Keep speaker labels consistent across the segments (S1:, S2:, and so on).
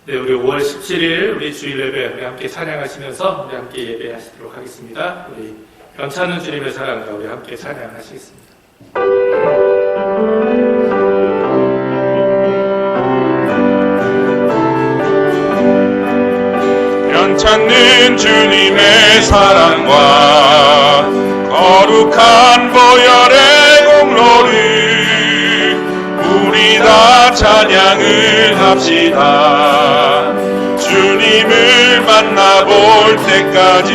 S1: 네, 우리 5월 17일 우리 주일 예배 우리 함께 찬양하시면서 우리 함께 예배하시도록 하겠습니다. 우리 괜찮은 주님의 사랑과 우리 함께 찬양하시겠습니다.
S2: 변찮는 주님의 사랑과 거룩한 보혈의 공로를 우리 다 찬양을 합시다. 주님을 만나볼 때까지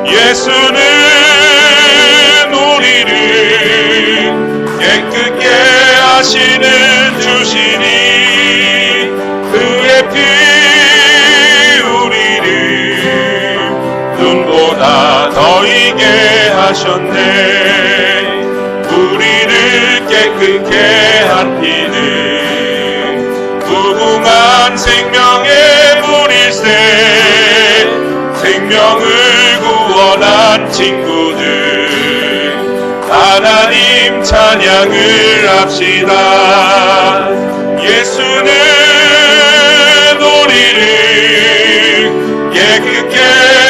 S2: 예수는 우리를 깨끗게 하시는 주시니 그의 피 우리를 눈보다 더 이게 하셨네. 우리를 깨끗게 한 피는 무궁한 생명의 물일세. 생명을 구원한 친구들 하나님 찬양을 합시다. 예수는 우리를 깨끗게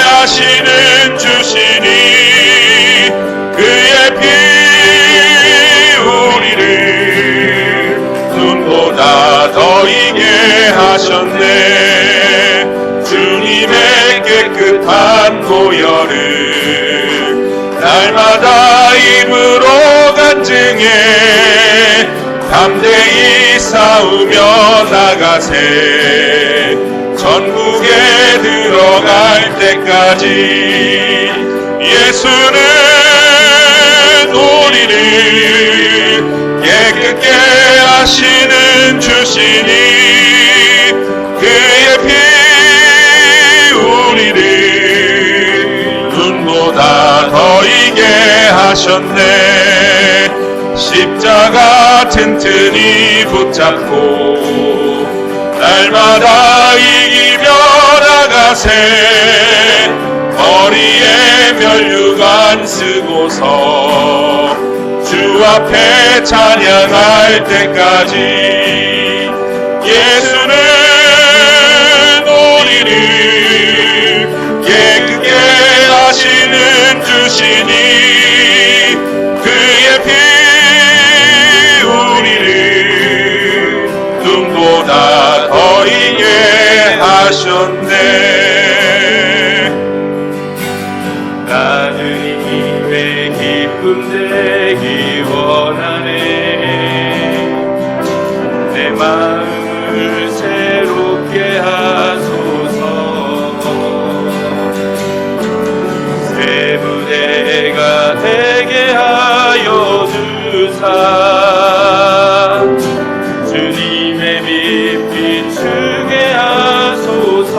S2: 하시는 주시니 그의 피 우리를 눈보다 더 이게 하셨네. 주님의 깨끗한 보혈을 날마다 입으로 간증해 담대히 싸우며 나가세. 전국에 들어갈 때까지 예수는 우리를 깨끗게 하시는 주시니 그의 피 우리를 눈보다 더 이게 하셨네. 십자가 튼튼히 붙잡고 날마다 이기며 나가세. 머리에 면류관 쓰고서 주 앞에 찬양할 때까지 예수는 우리를 깨끗게 하시는 주시니 그의 피 우리를 눈보다 더 이게 하셨네.
S1: 나는 이의 기쁨 되기 원하네. 내 마음을 새롭게 하소서. 새 무대가 되게 하여 주사. 주님의 빛 비추게 하소서.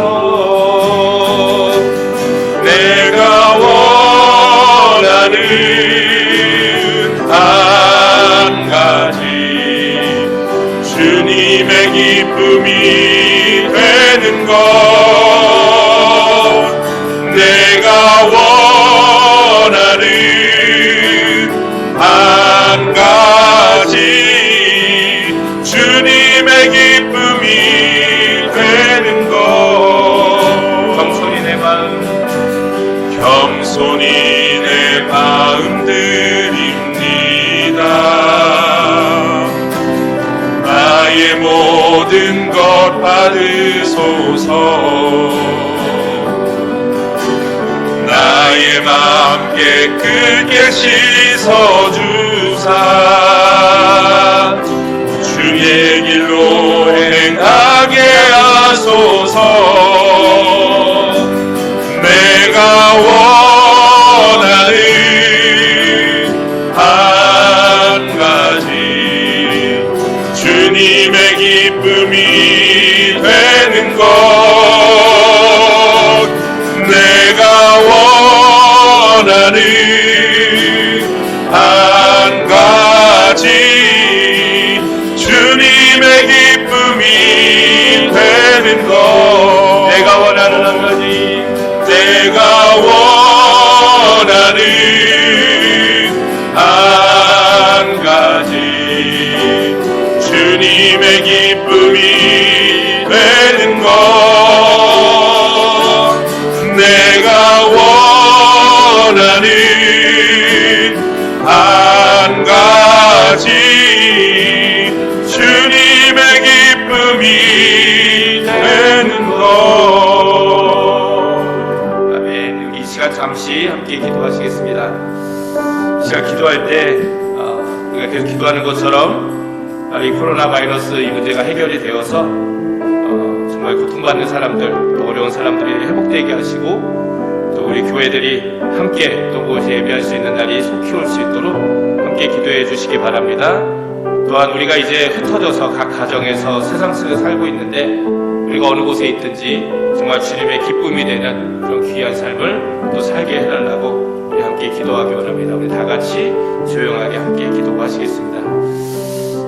S2: 내가 원하는 한 가지 주님의 기쁨이 되는 것. 내가 원하는 한 가지 주님의 기쁨이 되는 것.
S1: 겸손히 내 마음
S2: 겸손히 내 마음 드립니다. 나의 모든 것 받으소서. 나의 마음 깨끗게 씻어주사. 주의 길로 행하게 하소서. 내가 원하는 한 가지 주님의 기쁨이 되는 것. 내가 원하는 한 가지 주님의 기쁨이 되는 것.
S1: 내가 원하는 한 가지
S2: 내가 원하는 한 가지 주님의 기쁨이 기쁨이 되는 것.
S1: 아멘. 우리 이 시간 잠시 함께 기도하시겠습니다. 이 시간 기도할 때 우리가 계속 기도하는 것처럼 이 코로나 바이러스 이 문제가 해결이 되어서 정말 고통받는 사람들, 또 어려운 사람들이 회복되게 하시고, 또 우리 교회들이 함께 또 무엇이 예배할 수 있는 날이 속히 올 수 있도록 함께 기도해 주시기 바랍니다. 또한 우리가 이제 흩어져서 각 가정에서 세상 속에 살고 있는데, 우리가 어느 곳에 있든지 정말 주님의 기쁨이 되는 그런 귀한 삶을 또 살게 해달라고 우리 함께 기도하기 원합니다. 우리 다 같이 조용하게 함께 기도하시겠습니다.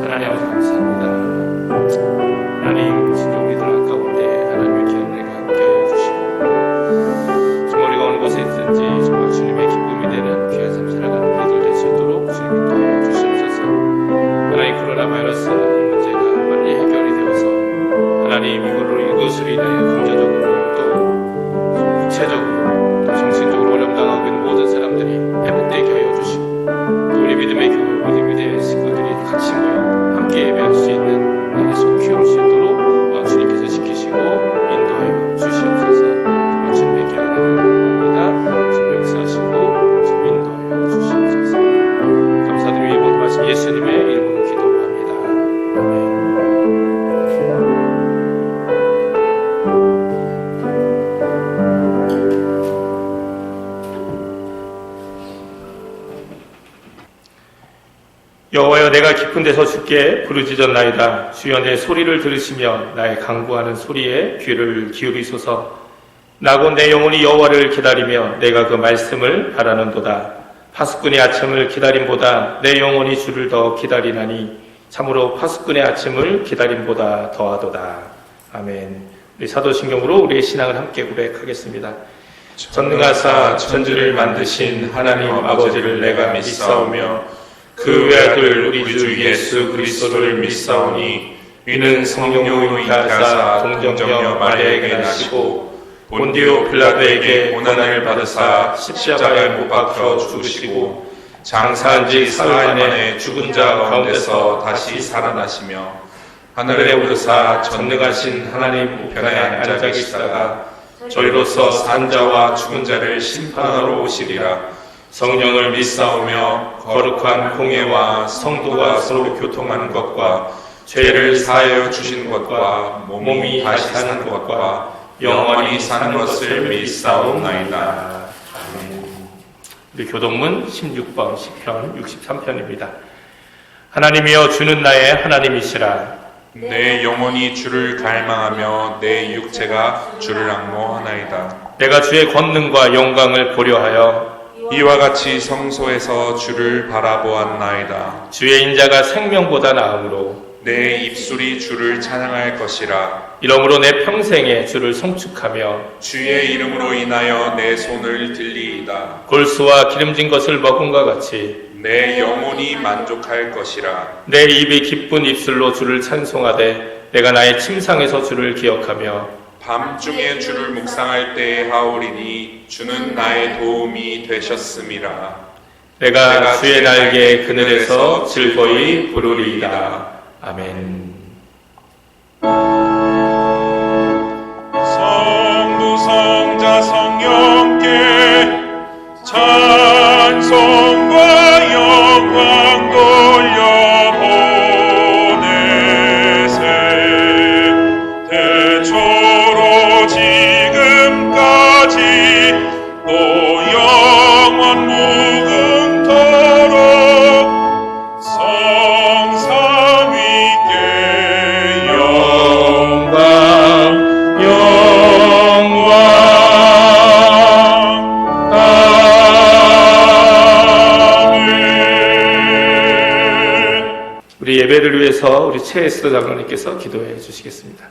S1: 하나님 아버지 감사합니다. 하나님 진정 우리들 가운데 하나님의 귀한 은혜가 함께하여 주시고, 정말 우리가 어느 곳에 있든지 정말 주님의 기쁨이 되는 귀한 삶 살아가는 우리들 될 수 있도록 주님 인도하여 주시옵소서. 하나님 코로나 바이러스 이 문제가 빨리 해결이 되어서 하나님 이것으로 인해 경제적으로 또 구체적으로 또 정신적으로 어려움 당하고 있는 모든 사람들이 회복되게 하여 주시고, 또 우리 믿음의 교회 믿음의 식구들이 같이 모여 함께 예배할 수 있는 날이 속히 올 수 있도록 주님께서 지키시고 인도하여 주시옵소서. 정말 주님의 기도를 드립니다. 주님 역사하시고 주님 인도하여 주시옵소서. 감사드리며 이 모든 말씀 예수님의 이름으로 기도합니다. 아멘. 여호와여, 내가 깊은 데서 주께 부르짖었나이다. 주여, 내 소리를 들으시며 나의 간구하는 소리에 귀를 기울이소서. 나고 내 영혼이 여호와를 기다리며 내가 그 말씀을 바라는도다. 파수꾼의 아침을 기다림보다 내 영혼이 주를 더 기다리나니 참으로 파수꾼의 아침을 기다림보다 더하도다. 아멘. 우리 사도신경으로 우리의 신앙을 함께 고백하겠습니다. 전능하사 천지를 만드신 하나님 아버지를 내가 믿사오며 그 외아들 우리 주 예수 그리스도를 믿사오니, 이는 성령으로 인하사 동정녀 마리아에게 나시고 본디오 빌라도에게 고난을 받으사 십자가에 못 박혀 죽으시고 장사한 지 사흘 만에 죽은 자 가운데서 다시 살아나시며 하늘에 오르사 전능하신 하나님 우편에 앉아 계시다가 저희로서 산 자와 죽은 자를 심판하러 오시리라. 성령을 믿사오며 거룩한 공예와 성도가 서로 교통하는 것과 죄를 사하여 주시는 것과 몸이 다시 사는 것과 영원히 사는 것을 믿사옵나이다. 우리 교동문 16번 시편 63편입니다. 하나님이여, 주는 나의 하나님이시라.
S2: 내 영혼이 주를 갈망하며 내 육체가 주를 앙모하나이다.
S1: 내가 주의 권능과 영광을 고려하여
S2: 이와 같이 성소에서 주를 바라보았나이다.
S1: 주의 인자가 생명보다 나음으로
S2: 내 입술이 주를 찬양할 것이라.
S1: 이러므로 내 평생에 주를 송축하며
S2: 주의 이름으로 인하여 내 손을 들리이다.
S1: 골수와 기름진 것을 먹음과 같이
S2: 내 영혼이 만족할 것이라.
S1: 내 입이 기쁜 입술로 주를 찬송하되 내가 나의 침상에서 주를 기억하며
S2: 밤중에 주를 묵상할 때에 하오리니 주는 나의 도움이 되셨음이라.
S1: 내가 주의 날개 그늘에서 즐거이 부르리이다. 아멘.
S2: 성부 성자 성령께 찬송과 영광 돌려보내세. 대초로 지금까지 또 영원 무궁토록 성삼 위께 영광
S1: 우리 예배를 위해서 우리 최에스더 장로님께서 기도해 주시겠습니다.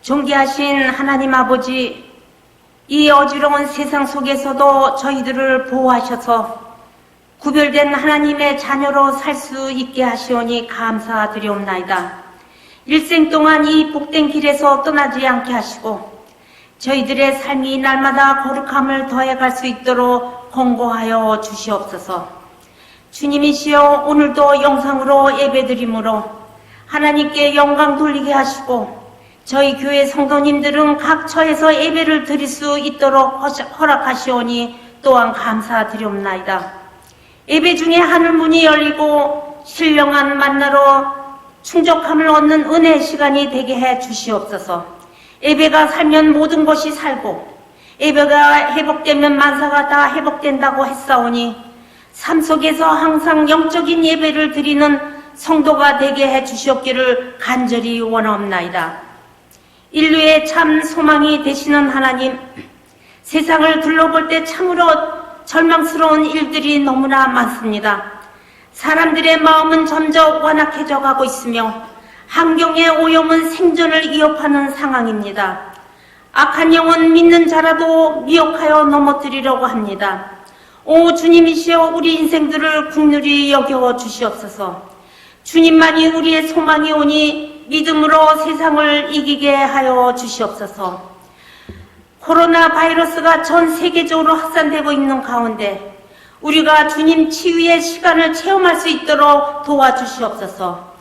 S3: 존귀하신 하나님 아버지, 이 어지러운 세상 속에서도 저희들을 보호하셔서 구별된 하나님의 자녀로 살 수 있게 하시오니 감사드리옵나이다. 일생 동안 이 복된 길에서 떠나지 않게 하시고 저희들의 삶이 날마다 거룩함을 더해갈 수 있도록 권고하여 주시옵소서. 주님이시여, 오늘도 영상으로 예배드림으로 하나님께 영광 돌리게 하시고 저희 교회 성도님들은 각 처에서 예배를 드릴 수 있도록 허락하시오니 또한 감사드리옵나이다. 예배 중에 하늘문이 열리고 신령한 만나로 충족함을 얻는 은혜의 시간이 되게 해 주시옵소서. 예배가 살면 모든 것이 살고 예배가 회복되면 만사가 다 회복된다고 했사오니 삶 속에서 항상 영적인 예배를 드리는 성도가 되게 해 주시옵기를 간절히 원하옵나이다. 인류의 참 소망이 되시는 하나님, 세상을 둘러볼 때 참으로 절망스러운 일들이 너무나 많습니다. 사람들의 마음은 점점 완악해져 가고 있으며 환경의 오염은 생존을 위협하는 상황입니다. 악한 영은 믿는 자라도 미혹하여 넘어뜨리려고 합니다. 오 주님이시여, 우리 인생들을 긍휼히 여겨 주시옵소서. 주님만이 우리의 소망이 오니 믿음으로 세상을 이기게 하여 주시옵소서. 코로나 바이러스가 전 세계적으로 확산되고 있는 가운데 우리가 주님 치유의 시간을 체험할 수 있도록 도와주시옵소서.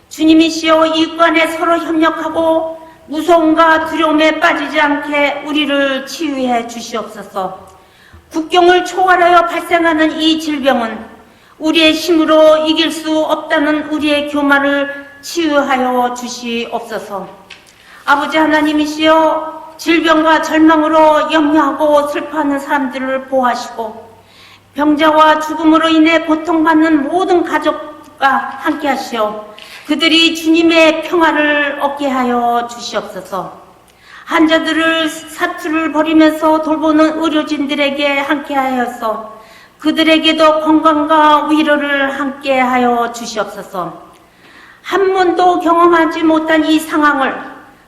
S3: 주님이시여, 이웃 간에 서로 협력하고 무서움과 두려움에 빠지지 않게 우리를 치유해 주시옵소서. 국경을 초월하여 발생하는 이 질병은 우리의 힘으로 이길 수 없다는 우리의 교만을 치유하여 주시옵소서. 아버지 하나님이시여, 질병과 절망으로 염려하고 슬퍼하는 사람들을 보호하시고 병자와 죽음으로 인해 고통받는 모든 가족과 함께 하시어 그들이 주님의 평화를 얻게 하여 주시옵소서. 환자들을 사투를 벌이면서 돌보는 의료진들에게 함께 하여서 그들에게도 건강과 위로를 함께 하여 주시옵소서. 한 번도 경험하지 못한 이 상황을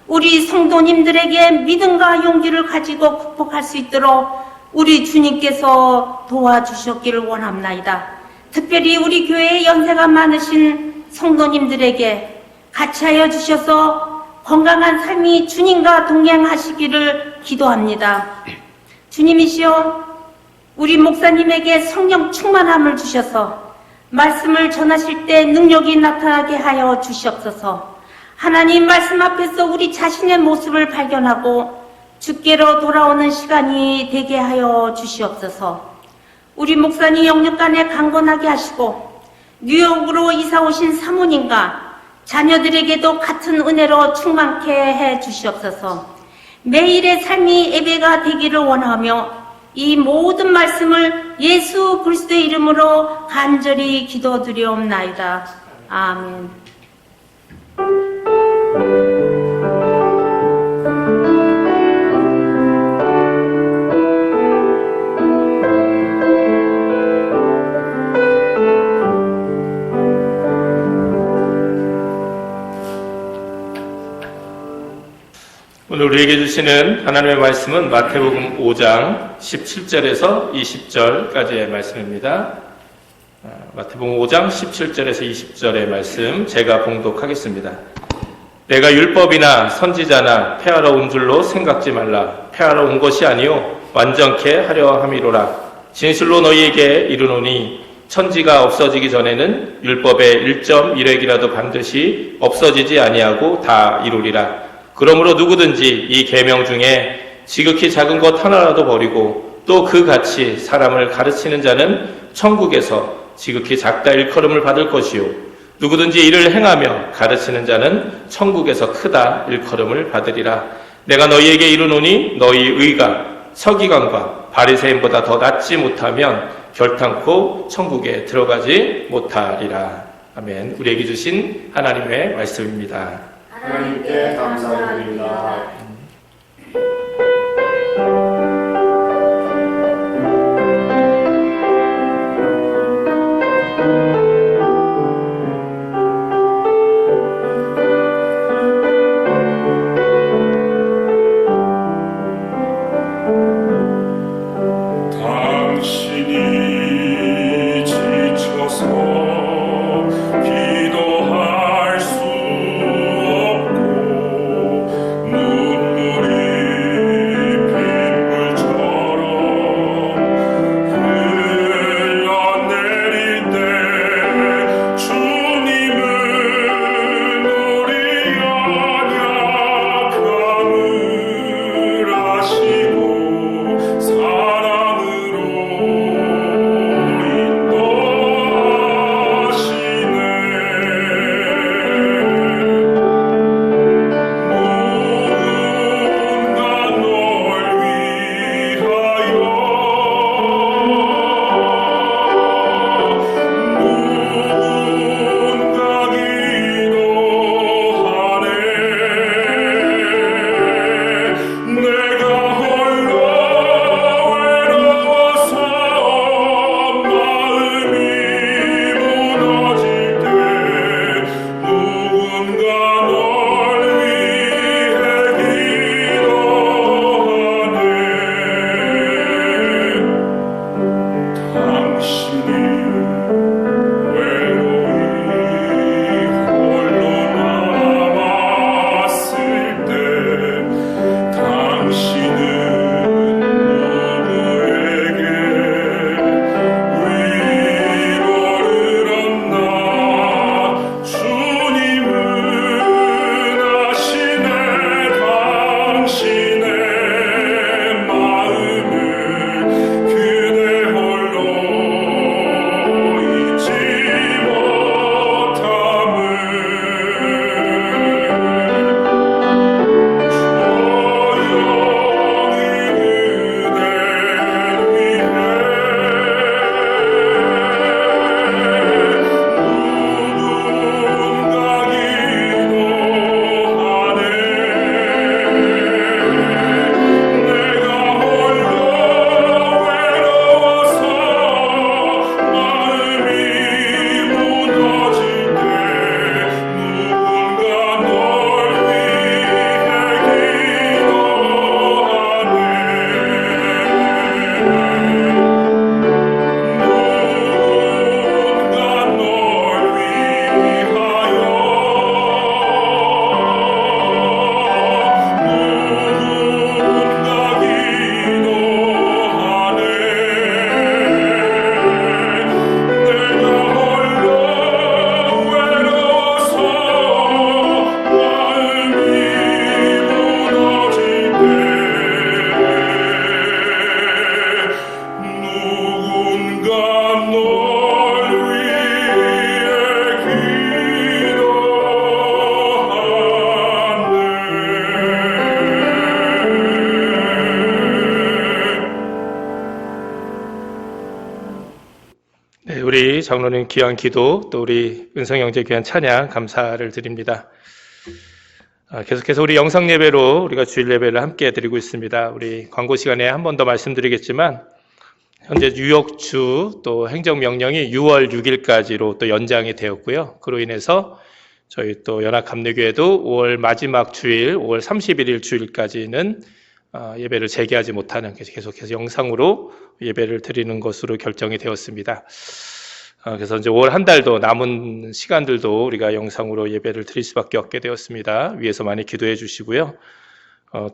S3: 우리 성도님들에게 믿음과 용기를 가지고 극복할 수 있도록 우리 주님께서 도와주셨기를 원합나이다. 특별히 우리 교회에 연세가 많으신 성도님들에게 같이 하여 주셔서 건강한 삶이 주님과 동행하시기를 기도합니다. 주님이시여, 우리 목사님에게 성령 충만함을 주셔서 말씀을 전하실 때 능력이 나타나게 하여 주시옵소서. 하나님 말씀 앞에서 우리 자신의 모습을 발견하고 주께로 돌아오는 시간이 되게 하여 주시옵소서. 우리 목사님 영육간에 강건하게 하시고 뉴욕으로 이사 오신 사모님과 자녀들에게도 같은 은혜로 충만케 해 주시옵소서. 매일의 삶이 예배가 되기를 원하며 이 모든 말씀을 예수 그리스도의 이름으로 간절히 기도드리옵나이다. 아멘.
S1: 오늘 우리에게 주시는 하나님의 말씀은 마태복음 5장 17절에서 20절까지의 말씀입니다. 마태복음 5장 17절에서 20절의 말씀 제가 봉독하겠습니다. 내가 율법이나 선지자나 폐하러 온 줄로 생각지 말라. 폐하러 온 것이 아니요 완전케 하려 함이로라. 진실로 너희에게 이르노니 천지가 없어지기 전에는 율법의 1.1획이라도 반드시 없어지지 아니하고 다 이루리라. 그러므로 누구든지 이 계명 중에 지극히 작은 것 하나라도 버리고 또 그 같이 사람을 가르치는 자는 천국에서 지극히 작다 일컬음을 받을 것이요 누구든지 이를 행하며 가르치는 자는 천국에서 크다 일컬음을 받으리라. 내가 너희에게 이르노니 너희 의가 서기관과 바리새인보다 더 낫지 못하면 결탄코 천국에 들어가지 못하리라. 아멘. 우리에게 주신 하나님의 말씀입니다.
S4: 하나님께 감사드립니다.
S2: 당신이 지쳐서 기도할 수 없고 눈물이
S5: 우리 장로님 귀한 기도, 또 우리 은성 형제 귀한 찬양 감사를 드립니다. 계속해서 우리 영상 예배로 우리가 주일 예배를 함께 드리고 있습니다. 우리 광고 시간에 한 번 더 말씀드리겠지만 현재 뉴욕주 또 행정명령이 6월 6일까지로 또 연장이 되었고요. 그로 인해서 저희 또 연합감리교회도 5월 마지막 주일, 5월 31일 주일까지는 예배를 재개하지 못하는, 계속해서 영상으로 예배를 드리는 것으로 결정이 되었습니다. 그래서 이제 5월 한 달도 남은 시간들도 우리가 영상으로 예배를 드릴 수밖에 없게 되었습니다. 위에서 많이 기도해 주시고요.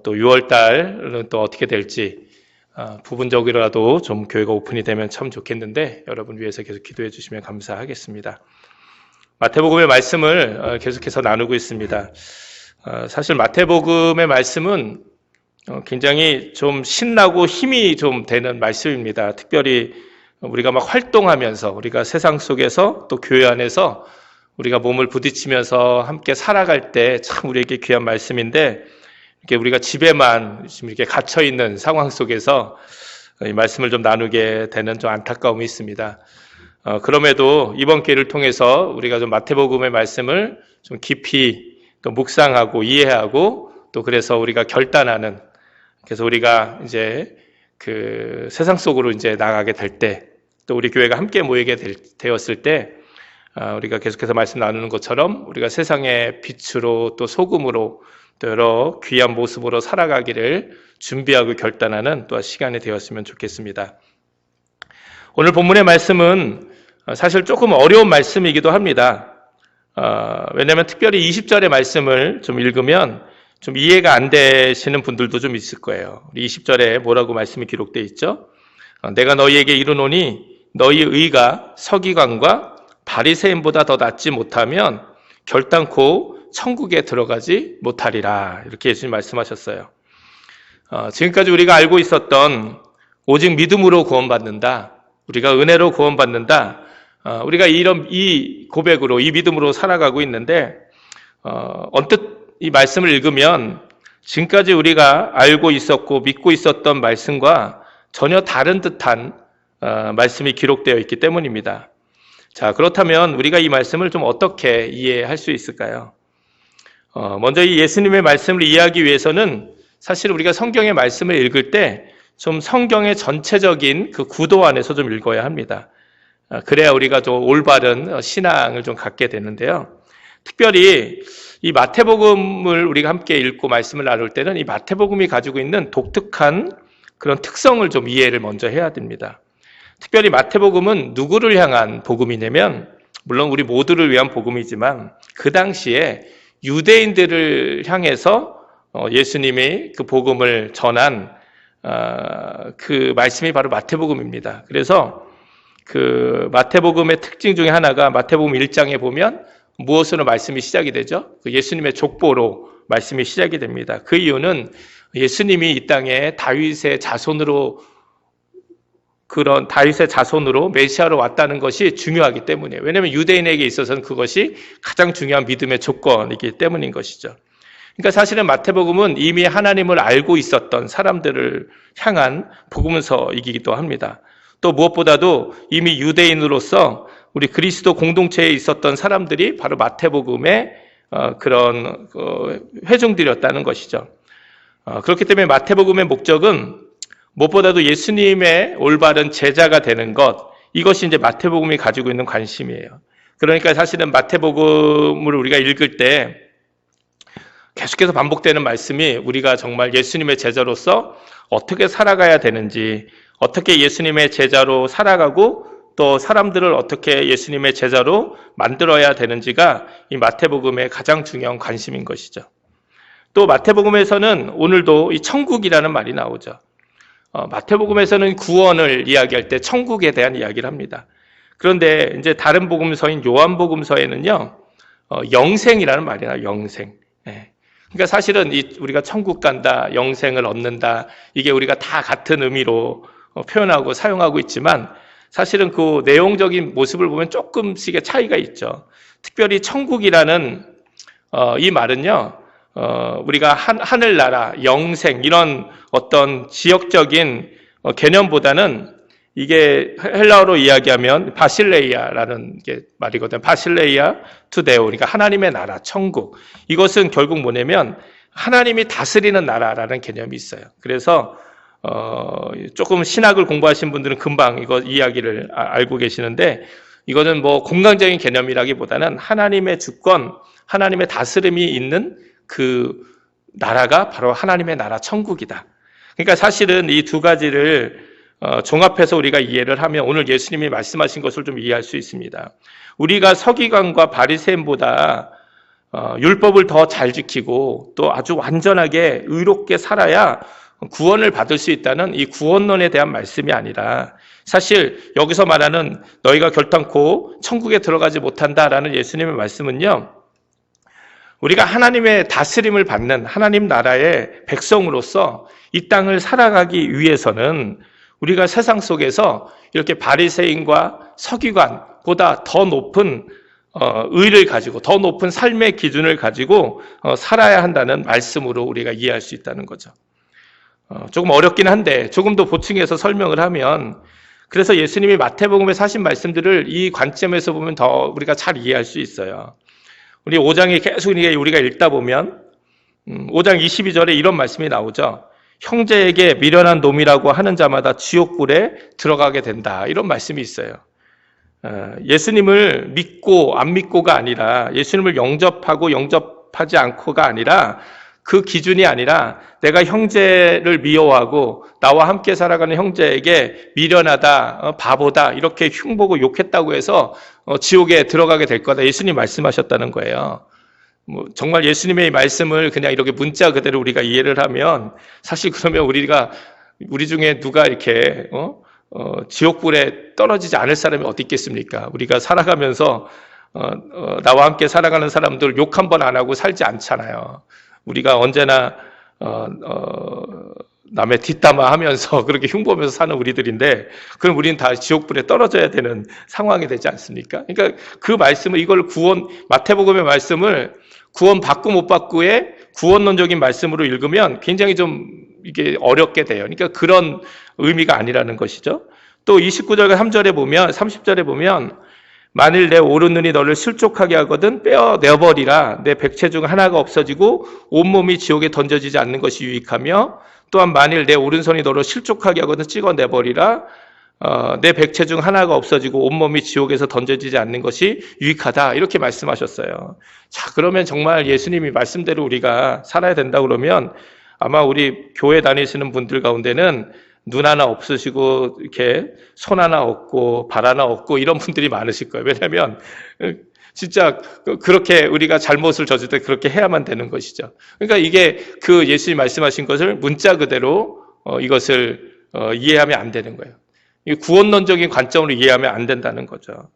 S5: 또 6월 달은 또 어떻게 될지 부분적이라도 좀 교회가 오픈이 되면 참 좋겠는데 여러분 위해서 계속 기도해 주시면 감사하겠습니다. 마태복음의 말씀을 계속해서 나누고 있습니다. 사실 마태복음의 말씀은 굉장히 좀 신나고 힘이 좀 되는 말씀입니다. 특별히 우리가 막 활동하면서 우리가 세상 속에서 또 교회 안에서 우리가 몸을 부딪히면서 함께 살아갈 때 참 우리에게 귀한 말씀인데 이렇게 우리가 집에만 지금 이렇게 갇혀 있는 상황 속에서 이 말씀을 좀 나누게 되는 좀 안타까움이 있습니다. 그럼에도 이번 기회를 통해서 우리가 좀 마태복음의 말씀을 좀 깊이 또 묵상하고 이해하고 또 그래서 우리가 결단하는, 그래서 우리가 이제 그 세상 속으로 이제 나가게 될 때 또 우리 교회가 함께 모이게 되었을 때 우리가 계속해서 말씀 나누는 것처럼 우리가 세상의 빛으로 또 소금으로 또 여러 귀한 모습으로 살아가기를 준비하고 결단하는 또한 시간이 되었으면 좋겠습니다. 오늘 본문의 말씀은 사실 조금 어려운 말씀이기도 합니다. 왜냐하면 특별히 20절의 말씀을 좀 읽으면 좀 이해가 안 되시는 분들도 좀 있을 거예요. 20절에 뭐라고 말씀이 기록되어 있죠? 내가 너희에게 이르노니 너희 의가 서기관과 바리새인보다 더 낫지 못하면 결단코 천국에 들어가지 못하리라. 이렇게 예수님 말씀하셨어요. 지금까지 우리가 알고 있었던 오직 믿음으로 구원받는다, 우리가 은혜로 구원받는다, 우리가 이 고백으로 이 믿음으로 살아가고 있는데 언뜻 이 말씀을 읽으면 지금까지 우리가 알고 있었고 믿고 있었던 말씀과 전혀 다른 듯한 말씀이 기록되어 있기 때문입니다. 자, 그렇다면 우리가 이 말씀을 좀 어떻게 이해할 수 있을까요? 먼저 이 예수님의 말씀을 이해하기 위해서는 사실 우리가 성경의 말씀을 읽을 때 좀 성경의 전체적인 그 구도 안에서 좀 읽어야 합니다. 그래야 우리가 좀 올바른 신앙을 좀 갖게 되는데요. 특별히 이 마태복음을 우리가 함께 읽고 말씀을 나눌 때는 이 마태복음이 가지고 있는 독특한 그런 특성을 좀 이해를 먼저 해야 됩니다. 특별히 마태복음은 누구를 향한 복음이냐면, 물론 우리 모두를 위한 복음이지만 그 당시에 유대인들을 향해서 예수님이 그 복음을 전한 그 말씀이 바로 마태복음입니다. 그래서 그 마태복음의 특징 중에 하나가 마태복음 1장에 보면 무엇으로 말씀이 시작이 되죠? 그 예수님의 족보로 말씀이 시작이 됩니다. 그 이유는 예수님이 이 땅에 다윗의 자손으로 메시아로 왔다는 것이 중요하기 때문이에요. 왜냐하면 유대인에게 있어서는 그것이 가장 중요한 믿음의 조건이기 때문인 것이죠. 그러니까 사실은 마태복음은 이미 하나님을 알고 있었던 사람들을 향한 복음서이기도 합니다. 또 무엇보다도 이미 유대인으로서 우리 그리스도 공동체에 있었던 사람들이 바로 마태복음의 그런 회중들이었다는 것이죠. 그렇기 때문에 마태복음의 목적은 무엇보다도 예수님의 올바른 제자가 되는 것, 이것이 이제 마태복음이 가지고 있는 관심이에요. 그러니까 사실은 마태복음을 우리가 읽을 때 계속해서 반복되는 말씀이 우리가 정말 예수님의 제자로서 어떻게 살아가야 되는지, 어떻게 예수님의 제자로 살아가고 또 사람들을 어떻게 예수님의 제자로 만들어야 되는지가 이 마태복음의 가장 중요한 관심인 것이죠. 또 마태복음에서는 오늘도 이 천국이라는 말이 나오죠. 마태복음에서는 구원을 이야기할 때 천국에 대한 이야기를 합니다. 그런데 이제 다른 복음서인 요한복음서에는요, 영생이라는 말이 나와요. 영생. 그러니까 사실은 우리가 천국 간다, 영생을 얻는다, 이게 우리가 다 같은 의미로 표현하고 사용하고 있지만 사실은 그 내용적인 모습을 보면 조금씩의 차이가 있죠. 특별히 천국이라는 이 말은요, 우리가 하늘나라, 영생 이런 어떤 지역적인 개념보다는 이게 헬라어로 이야기하면 바실레이아라는 게 말이거든요. 바실레이아 투데오, 그러니까 하나님의 나라, 천국. 이것은 결국 뭐냐면 하나님이 다스리는 나라라는 개념이 있어요. 그래서 조금 신학을 공부하신 분들은 금방 이거 이야기를 알고 계시는데, 이거는 뭐 공간적인 개념이라기보다는 하나님의 주권, 하나님의 다스림이 있는 그 나라가 바로 하나님의 나라 천국이다. 그러니까 사실은 이 두 가지를 종합해서 우리가 이해를 하면 오늘 예수님이 말씀하신 것을 좀 이해할 수 있습니다. 우리가 서기관과 바리새인보다 율법을 더 잘 지키고 또 아주 완전하게 의롭게 살아야 구원을 받을 수 있다는 이 구원론에 대한 말씀이 아니라, 사실 여기서 말하는 너희가 결단코 천국에 들어가지 못한다라는 예수님의 말씀은요, 우리가 하나님의 다스림을 받는 하나님 나라의 백성으로서 이 땅을 살아가기 위해서는 우리가 세상 속에서 이렇게 바리새인과 서기관보다 더 높은 의를 가지고 더 높은 삶의 기준을 가지고 살아야 한다는 말씀으로 우리가 이해할 수 있다는 거죠. 조금 어렵긴 한데 조금 더 보충해서 설명을 하면, 그래서 예수님이 마태복음에 하신 말씀들을 이 관점에서 보면 더 우리가 잘 이해할 수 있어요. 우리 5장에 계속 우리가 읽다 보면 5장 22절에 이런 말씀이 나오죠. 형제에게 미련한 놈이라고 하는 자마다 지옥불에 들어가게 된다. 이런 말씀이 있어요. 예수님을 믿고 안 믿고가 아니라, 예수님을 영접하고 영접하지 않고가 아니라, 그 기준이 아니라 내가 형제를 미워하고 나와 함께 살아가는 형제에게 미련하다, 바보다 이렇게 흉보고 욕했다고 해서 지옥에 들어가게 될 거다. 예수님 말씀하셨다는 거예요. 정말 예수님의 말씀을 그냥 이렇게 문자 그대로 우리가 이해를 하면, 사실 그러면 우리 중에 누가 이렇게 지옥불에 떨어지지 않을 사람이 어디 있겠습니까? 우리가 살아가면서 나와 함께 살아가는 사람들 욕 한 번 안 하고 살지 않잖아요. 우리가 언제나 남의 뒷담화 하면서 그렇게 흉보면서 사는 우리들인데, 그럼 우리는 다 지옥불에 떨어져야 되는 상황이 되지 않습니까? 그러니까 그 말씀을, 이걸 마태복음의 말씀을 구원 받고 못 받고의 구원론적인 말씀으로 읽으면 굉장히 좀 이게 어렵게 돼요. 그러니까 그런 의미가 아니라는 것이죠. 또 29절과 3절에 보면, 30절에 보면, 만일 내 오른눈이 너를 실족하게 하거든 빼어내버리라. 내 백체 중 하나가 없어지고 온몸이 지옥에 던져지지 않는 것이 유익하며, 또한 만일 내 오른손이 너를 실족하게 하거든 찍어내버리라. 내 백체 중 하나가 없어지고 온몸이 지옥에서 던져지지 않는 것이 유익하다. 이렇게 말씀하셨어요. 자, 그러면 정말 예수님이 말씀대로 우리가 살아야 된다 그러면, 아마 우리 교회 다니시는 분들 가운데는 눈 하나 없으시고 이렇게 손 하나 없고 발 하나 없고 이런 분들이 많으실 거예요. 왜냐하면 진짜 그렇게 우리가 잘못을 저질 때 그렇게 해야만 되는 것이죠. 그러니까 이게 그 예수님 말씀하신 것을 문자 그대로 이것을 이해하면 안 되는 거예요. 이 구원론적인 관점으로 이해하면 안 된다는 거죠.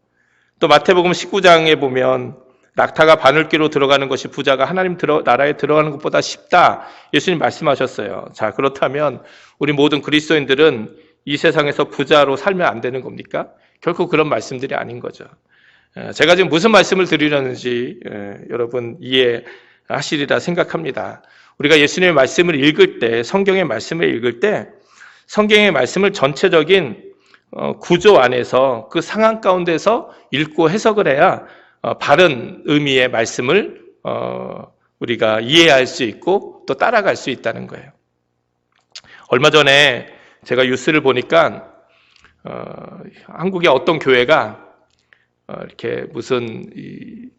S5: 또 마태복음 19장에 보면 낙타가 바늘귀로 들어가는 것이 부자가 하나님 나라에 들어가는 것보다 쉽다. 예수님 말씀하셨어요. 자, 그렇다면 우리 모든 그리스도인들은 이 세상에서 부자로 살면 안 되는 겁니까? 결코 그런 말씀들이 아닌 거죠. 제가 지금 무슨 말씀을 드리려는지 여러분 이해하시리라 생각합니다. 우리가 예수님의 말씀을 읽을 때, 성경의 말씀을 읽을 때 성경의 말씀을 전체적인 구조 안에서 그 상황 가운데서 읽고 해석을 해야 바른 의미의 말씀을 우리가 이해할 수 있고 또 따라갈 수 있다는 거예요. 얼마 전에 제가 뉴스를 보니까 한국의 어떤 교회가 이렇게 무슨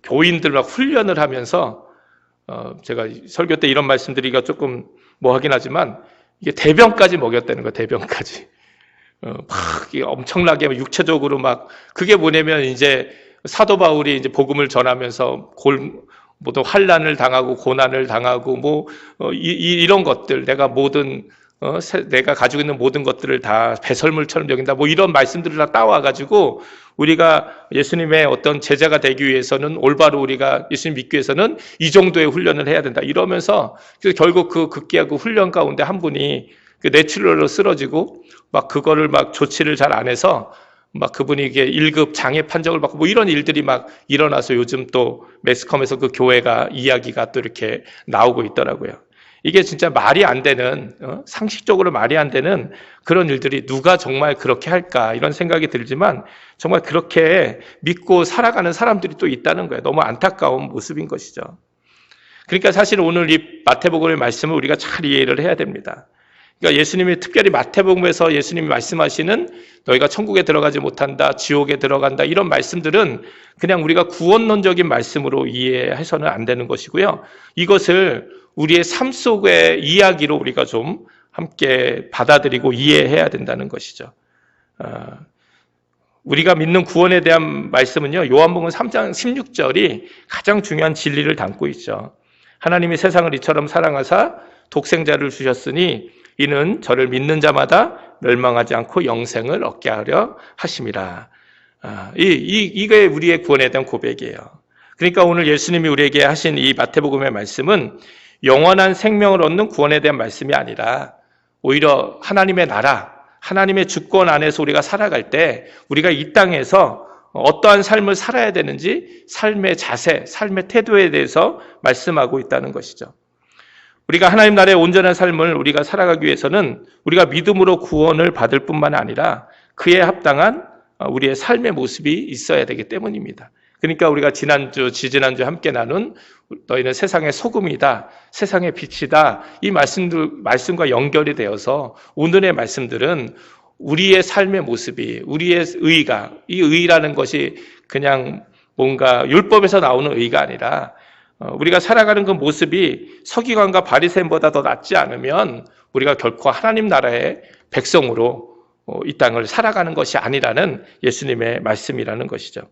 S5: 교인들 막 훈련을 하면서 제가 설교 때 이런 말씀드리기가 조금 뭐 하긴 하지만 이게 대병까지 먹였다는 거예요. 대병까지. 막 엄청나게 육체적으로 막, 그게 뭐냐면 이제 사도 바울이 이제 복음을 전하면서 모든 환난을 당하고 고난을 당하고 이런 것들, 내가 가지고 있는 모든 것들을 다 배설물처럼 여긴다, 이런 말씀들을 다 따와가지고 우리가 예수님의 어떤 제자가 되기 위해서는, 올바로 우리가 예수님 믿기 위해서는 이 정도의 훈련을 해야 된다 이러면서, 그래서 결국 그 극기야 그 훈련 가운데 한 분이 그 뇌출혈로 쓰러지고 막 그거를 막 조치를 잘 안 해서 막 그분이 이게 1급 장애 판정을 받고 이런 일들이 막 일어나서 요즘 또 매스컴에서 그 교회가 이야기가 또 이렇게 나오고 있더라고요. 이게 진짜 말이 안 되는, 상식적으로 말이 안 되는 그런 일들이 누가 정말 그렇게 할까 이런 생각이 들지만 정말 그렇게 믿고 살아가는 사람들이 또 있다는 거예요. 너무 안타까운 모습인 것이죠. 그러니까 사실 오늘 이 마태복음의 말씀을 우리가 잘 이해를 해야 됩니다. 그러니까 예수님이 특별히 마태복음에서 예수님이 말씀하시는 너희가 천국에 들어가지 못한다, 지옥에 들어간다 이런 말씀들은 그냥 우리가 구원론적인 말씀으로 이해해서는 안 되는 것이고요. 이것을 우리의 삶 속의 이야기로 우리가 좀 함께 받아들이고 이해해야 된다는 것이죠. 우리가 믿는 구원에 대한 말씀은요, 요한복음 3장 16절이 가장 중요한 진리를 담고 있죠. 하나님이 세상을 이처럼 사랑하사 독생자를 주셨으니 이는 저를 믿는 자마다 멸망하지 않고 영생을 얻게 하려 하심이라. 이게 우리의 구원에 대한 고백이에요. 그러니까 오늘 예수님이 우리에게 하신 이 마태복음의 말씀은 영원한 생명을 얻는 구원에 대한 말씀이 아니라 오히려 하나님의 나라, 하나님의 주권 안에서 우리가 살아갈 때 우리가 이 땅에서 어떠한 삶을 살아야 되는지 삶의 자세, 삶의 태도에 대해서 말씀하고 있다는 것이죠. 우리가 하나님 나라의 온전한 삶을 우리가 살아가기 위해서는 우리가 믿음으로 구원을 받을 뿐만 아니라 그에 합당한 우리의 삶의 모습이 있어야 되기 때문입니다. 그러니까 우리가 지지난주 함께 나눈 너희는 세상의 소금이다, 세상의 빛이다 이 말씀과 연결이 되어서 오늘의 말씀들은 우리의 삶의 모습이, 우리의 의가, 이 의라는 것이 그냥 뭔가 율법에서 나오는 의가 아니라 우리가 살아가는 그 모습이 서기관과 바리새인보다 더 낫지 않으면 우리가 결코 하나님 나라의 백성으로 이 땅을 살아가는 것이 아니라는 예수님의 말씀이라는 것이죠.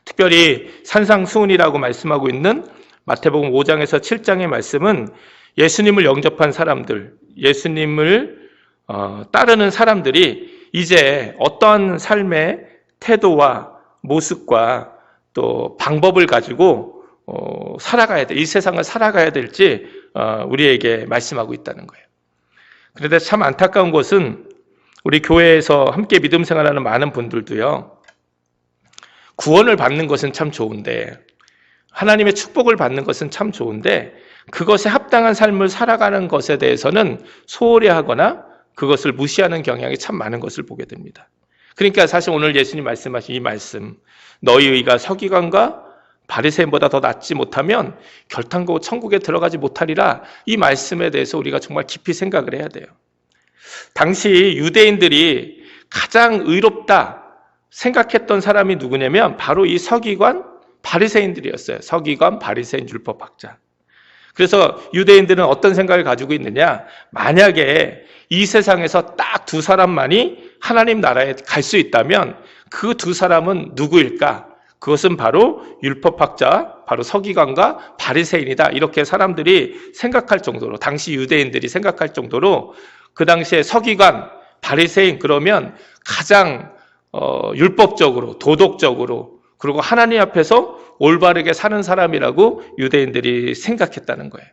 S5: 특별히 산상수훈이라고 말씀하고 있는 마태복음 5장에서 7장의 말씀은 예수님을 영접한 사람들, 예수님을 따르는 사람들이 이제 어떠한 삶의 태도와 모습과 또 방법을 가지고 살아가야 돼. 이 세상을 살아가야 될지 우리에게 말씀하고 있다는 거예요. 그런데 참 안타까운 것은 우리 교회에서 함께 믿음 생활하는 많은 분들도요. 구원을 받는 것은 참 좋은데 하나님의 축복을 받는 것은 참 좋은데 그것에 합당한 삶을 살아가는 것에 대해서는 소홀히 하거나 그것을 무시하는 경향이 참 많은 것을 보게 됩니다. 그러니까 사실 오늘 예수님 말씀하신 이 말씀 너희 의가 서기관과 바리새인보다 더 낫지 못하면 결탄코 천국에 들어가지 못하리라 이 말씀에 대해서 우리가 정말 깊이 생각을 해야 돼요. 당시 유대인들이 가장 의롭다 생각했던 사람이 누구냐면 바로 이 서기관 바리새인들이었어요. 서기관 바리새인 율법학자. 그래서 유대인들은 어떤 생각을 가지고 있느냐, 만약에 이 세상에서 딱 두 사람만이 하나님 나라에 갈 수 있다면 그 두 사람은 누구일까? 그것은 바로 율법학자, 바로 서기관과 바리새인이다. 이렇게 사람들이 생각할 정도로, 당시 유대인들이 생각할 정도로 그 당시에 서기관, 바리새인 그러면 가장 율법적으로, 도덕적으로, 그리고 하나님 앞에서 올바르게 사는 사람이라고 유대인들이 생각했다는 거예요.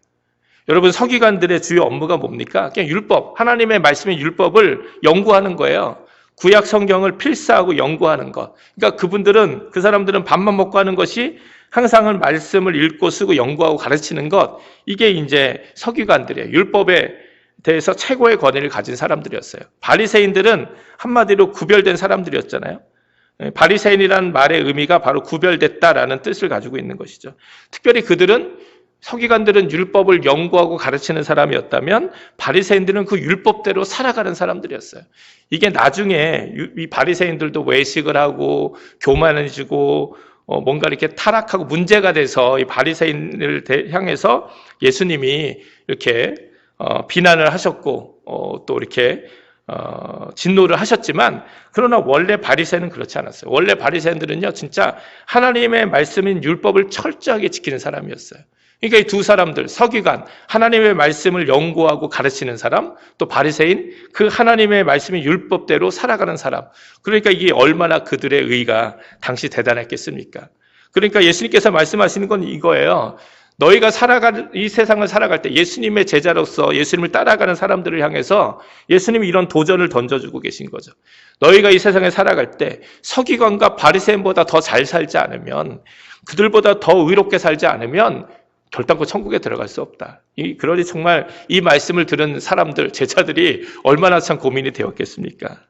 S5: 여러분, 서기관들의 주요 업무가 뭡니까? 그냥 율법, 하나님의 말씀인 율법을 연구하는 거예요. 구약 성경을 필사하고 연구하는 것. 그러니까 그 사람들은 밥만 먹고 하는 것이 항상 말씀을 읽고 쓰고 연구하고 가르치는 것. 이게 이제 서기관들이에요. 율법에 대해서 최고의 권위를 가진 사람들이었어요. 바리새인들은 한마디로 구별된 사람들이었잖아요. 바리새인이라는 말의 의미가 바로 구별됐다라는 뜻을 가지고 있는 것이죠. 특별히 서기관들은 율법을 연구하고 가르치는 사람이었다면 바리새인들은 그 율법대로 살아가는 사람들이었어요. 이게 나중에 이 바리새인들도 외식을 하고 교만해지고 뭔가 이렇게 타락하고 문제가 돼서 이 바리새인을 향해서 예수님이 이렇게 비난을 하셨고 또 이렇게 진노를 하셨지만 그러나 원래 바리새인은 그렇지 않았어요. 원래 바리새인들은요 진짜 하나님의 말씀인 율법을 철저하게 지키는 사람이었어요. 그러니까 이 두 사람들, 서기관, 하나님의 말씀을 연구하고 가르치는 사람, 또 바리새인, 그 하나님의 말씀인 율법대로 살아가는 사람. 그러니까 이게 얼마나 그들의 의가 당시 대단했겠습니까? 그러니까 예수님께서 말씀하시는 건 이거예요. 너희가 이 세상을 살아갈 때 예수님의 제자로서 예수님을 따라가는 사람들을 향해서 예수님이 이런 도전을 던져주고 계신 거죠. 너희가 이 세상에 살아갈 때 서기관과 바리새인보다 더 잘 살지 않으면, 그들보다 더 의롭게 살지 않으면 결단코 천국에 들어갈 수 없다. 그러니 정말 이 말씀을 들은 사람들, 제자들이 얼마나 참 고민이 되었겠습니까?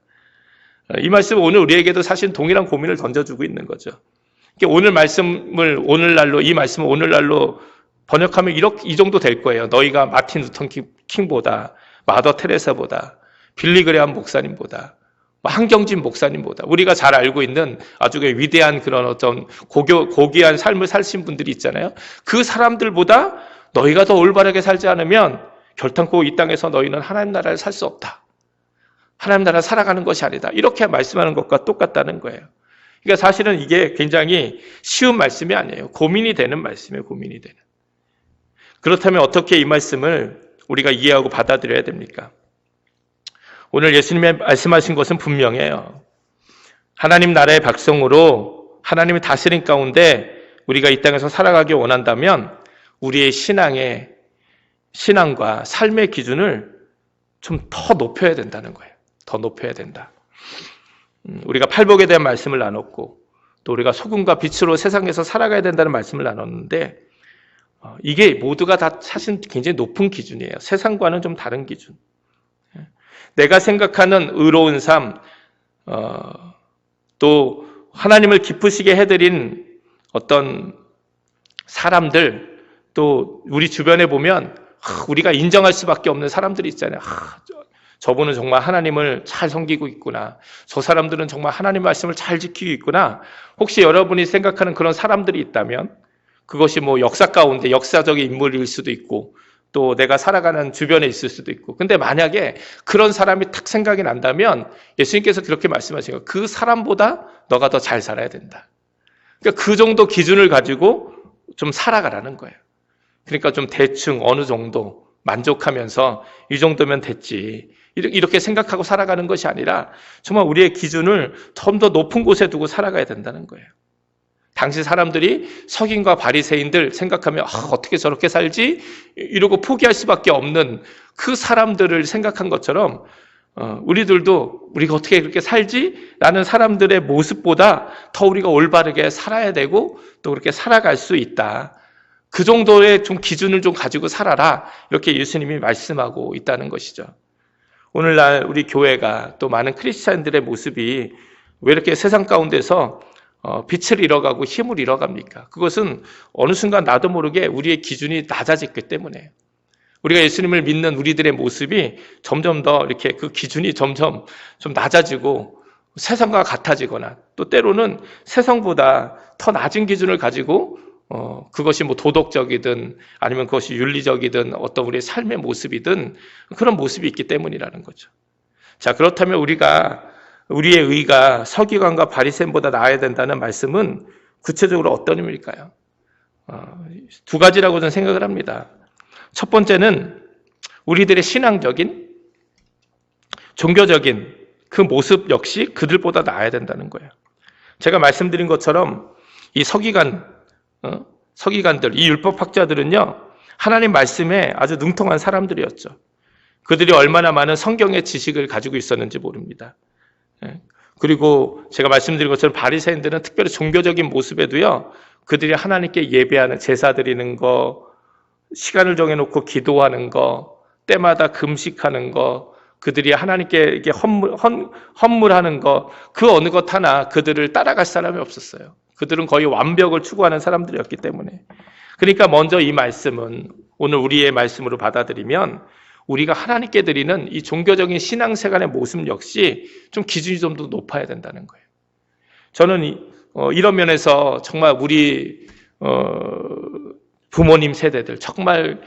S5: 이 말씀은 오늘 우리에게도 사실 동일한 고민을 던져주고 있는 거죠. 오늘 말씀을 오늘날로, 이 말씀을 오늘날로 번역하면 이 정도 될 거예요. 너희가 마틴 루터 킹보다, 마더 테레사보다, 빌리 그레함 목사님보다, 한경진 목사님보다, 우리가 잘 알고 있는 아주 위대한 그런 어떤 고귀한 삶을 사신 분들이 있잖아요. 그 사람들보다 너희가 더 올바르게 살지 않으면 결단코 이 땅에서 너희는 하나님 나라를 살 수 없다. 하나님 나라 살아가는 것이 아니다. 이렇게 말씀하는 것과 똑같다는 거예요. 그러니까 사실은 이게 굉장히 쉬운 말씀이 아니에요. 고민이 되는 말씀이에요. 고민이 되는. 그렇다면 어떻게 이 말씀을 우리가 이해하고 받아들여야 됩니까? 오늘 예수님이 말씀하신 것은 분명해요. 하나님 나라의 백성으로 하나님의 다스림 가운데 우리가 이 땅에서 살아가기 원한다면 우리의 신앙과 삶의 기준을 좀 더 높여야 된다는 거예요. 더 높여야 된다. 우리가 팔복에 대한 말씀을 나눴고 또 우리가 소금과 빛으로 세상에서 살아가야 된다는 말씀을 나눴는데 이게 모두가 다 사실 굉장히 높은 기준이에요. 세상과는 좀 다른 기준. 내가 생각하는 의로운 삶, 또 하나님을 기쁘시게 해드린 어떤 사람들, 또 우리 주변에 보면 우리가 인정할 수밖에 없는 사람들이 있잖아요. 저분은 정말 하나님을 잘 섬기고 있구나. 저 사람들은 정말 하나님 말씀을 잘 지키고 있구나. 혹시 여러분이 생각하는 그런 사람들이 있다면 그것이 뭐 역사 가운데 역사적인 인물일 수도 있고 또 내가 살아가는 주변에 있을 수도 있고. 근데 만약에 그런 사람이 탁 생각이 난다면 예수님께서 그렇게 말씀하신 거예요. 그 사람보다 너가 더 잘 살아야 된다. 그러니까 그 정도 기준을 가지고 좀 살아가라는 거예요. 그러니까 좀 대충 어느 정도 만족하면서 이 정도면 됐지. 이렇게 생각하고 살아가는 것이 아니라 정말 우리의 기준을 좀 더 높은 곳에 두고 살아가야 된다는 거예요. 당시 사람들이 서긴과 바리새인들 생각하면 어떻게 저렇게 살지? 이러고 포기할 수밖에 없는 그 사람들을 생각한 것처럼 우리들도 우리가 어떻게 그렇게 살지? 라는 사람들의 모습보다 더 우리가 올바르게 살아야 되고 또 그렇게 살아갈 수 있다. 그 정도의 좀 기준을 좀 가지고 살아라. 이렇게 예수님이 말씀하고 있다는 것이죠. 오늘날 우리 교회가 또 많은 크리스찬들의 모습이 왜 이렇게 세상 가운데서 빛을 잃어가고 힘을 잃어갑니까? 그것은 어느 순간 나도 모르게 우리의 기준이 낮아졌기 때문에 우리가 예수님을 믿는 우리들의 모습이 점점 더 이렇게 그 기준이 점점 좀 낮아지고 세상과 같아지거나 또 때로는 세상보다 더 낮은 기준을 가지고 그것이 뭐 도덕적이든 아니면 그것이 윤리적이든 어떤 우리의 삶의 모습이든 그런 모습이 있기 때문이라는 거죠. 자, 그렇다면 우리의 의가 서기관과 바리새인보다 나아야 된다는 말씀은 구체적으로 어떤 의미일까요? 두 가지라고 저는 생각을 합니다. 첫 번째는 우리들의 신앙적인, 종교적인 그 모습 역시 그들보다 나아야 된다는 거예요. 제가 말씀드린 것처럼 이 서기관들, 이 율법학자들은요, 하나님 말씀에 아주 능통한 사람들이었죠. 그들이 얼마나 많은 성경의 지식을 가지고 있었는지 모릅니다. 그리고 제가 말씀드린 것처럼 바리새인들은 특별히 종교적인 모습에도요, 그들이 하나님께 예배하는, 제사 드리는 거, 시간을 정해놓고 기도하는 거, 때마다 금식하는 거, 그들이 하나님께 이렇게 헌물하는 거, 그 어느 것 하나 그들을 따라갈 사람이 없었어요. 그들은 거의 완벽을 추구하는 사람들이었기 때문에. 그러니까 먼저 이 말씀은 오늘 우리의 말씀으로 받아들이면 우리가 하나님께 드리는 이 종교적인 신앙생활의 모습 역시 좀 기준이 좀 더 높아야 된다는 거예요. 저는 이런 면에서 정말 우리 부모님 세대들 정말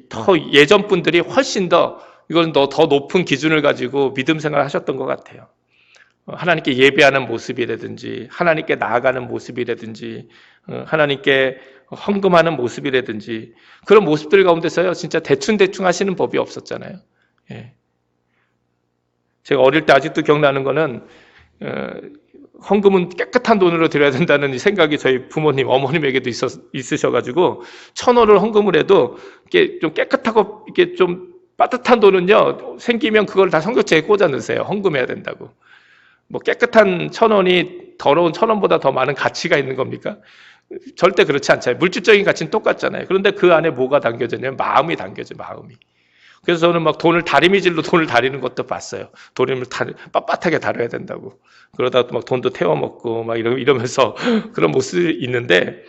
S5: 더 예전 분들이 훨씬 더 이건 더 높은 기준을 가지고 믿음 생활을 하셨던 것 같아요. 하나님께 예배하는 모습이라든지 하나님께 나아가는 모습이라든지 하나님께 헌금하는 모습이라든지 그런 모습들 가운데서요 진짜 대충 하시는 법이 없었잖아요. 예. 제가 어릴 때 아직도 기억나는 거는 헌금은 깨끗한 돈으로 드려야 된다는 생각이 저희 부모님, 어머님에게도 있으셔가지고 1,000원을 헌금을 해도 이게 좀 깨끗하고 이게 좀 빠듯한 돈은요 생기면 그걸 다 성교체에 꽂아 넣으세요. 헌금해야 된다고. 뭐 깨끗한 1,000원이 더러운 1,000원보다 더 많은 가치가 있는 겁니까? 절대 그렇지 않잖아요. 물질적인 가치는 똑같잖아요. 그런데 그 안에 뭐가 담겨졌냐면 마음이 담겨져요. 마음이. 그래서 저는 막 다리미질로 돈을 다리는 것도 봤어요. 돈을 빳빳하게 다뤄야 된다고. 그러다가 또 막 돈도 태워먹고 막 이러면서 그런 모습이 있는데,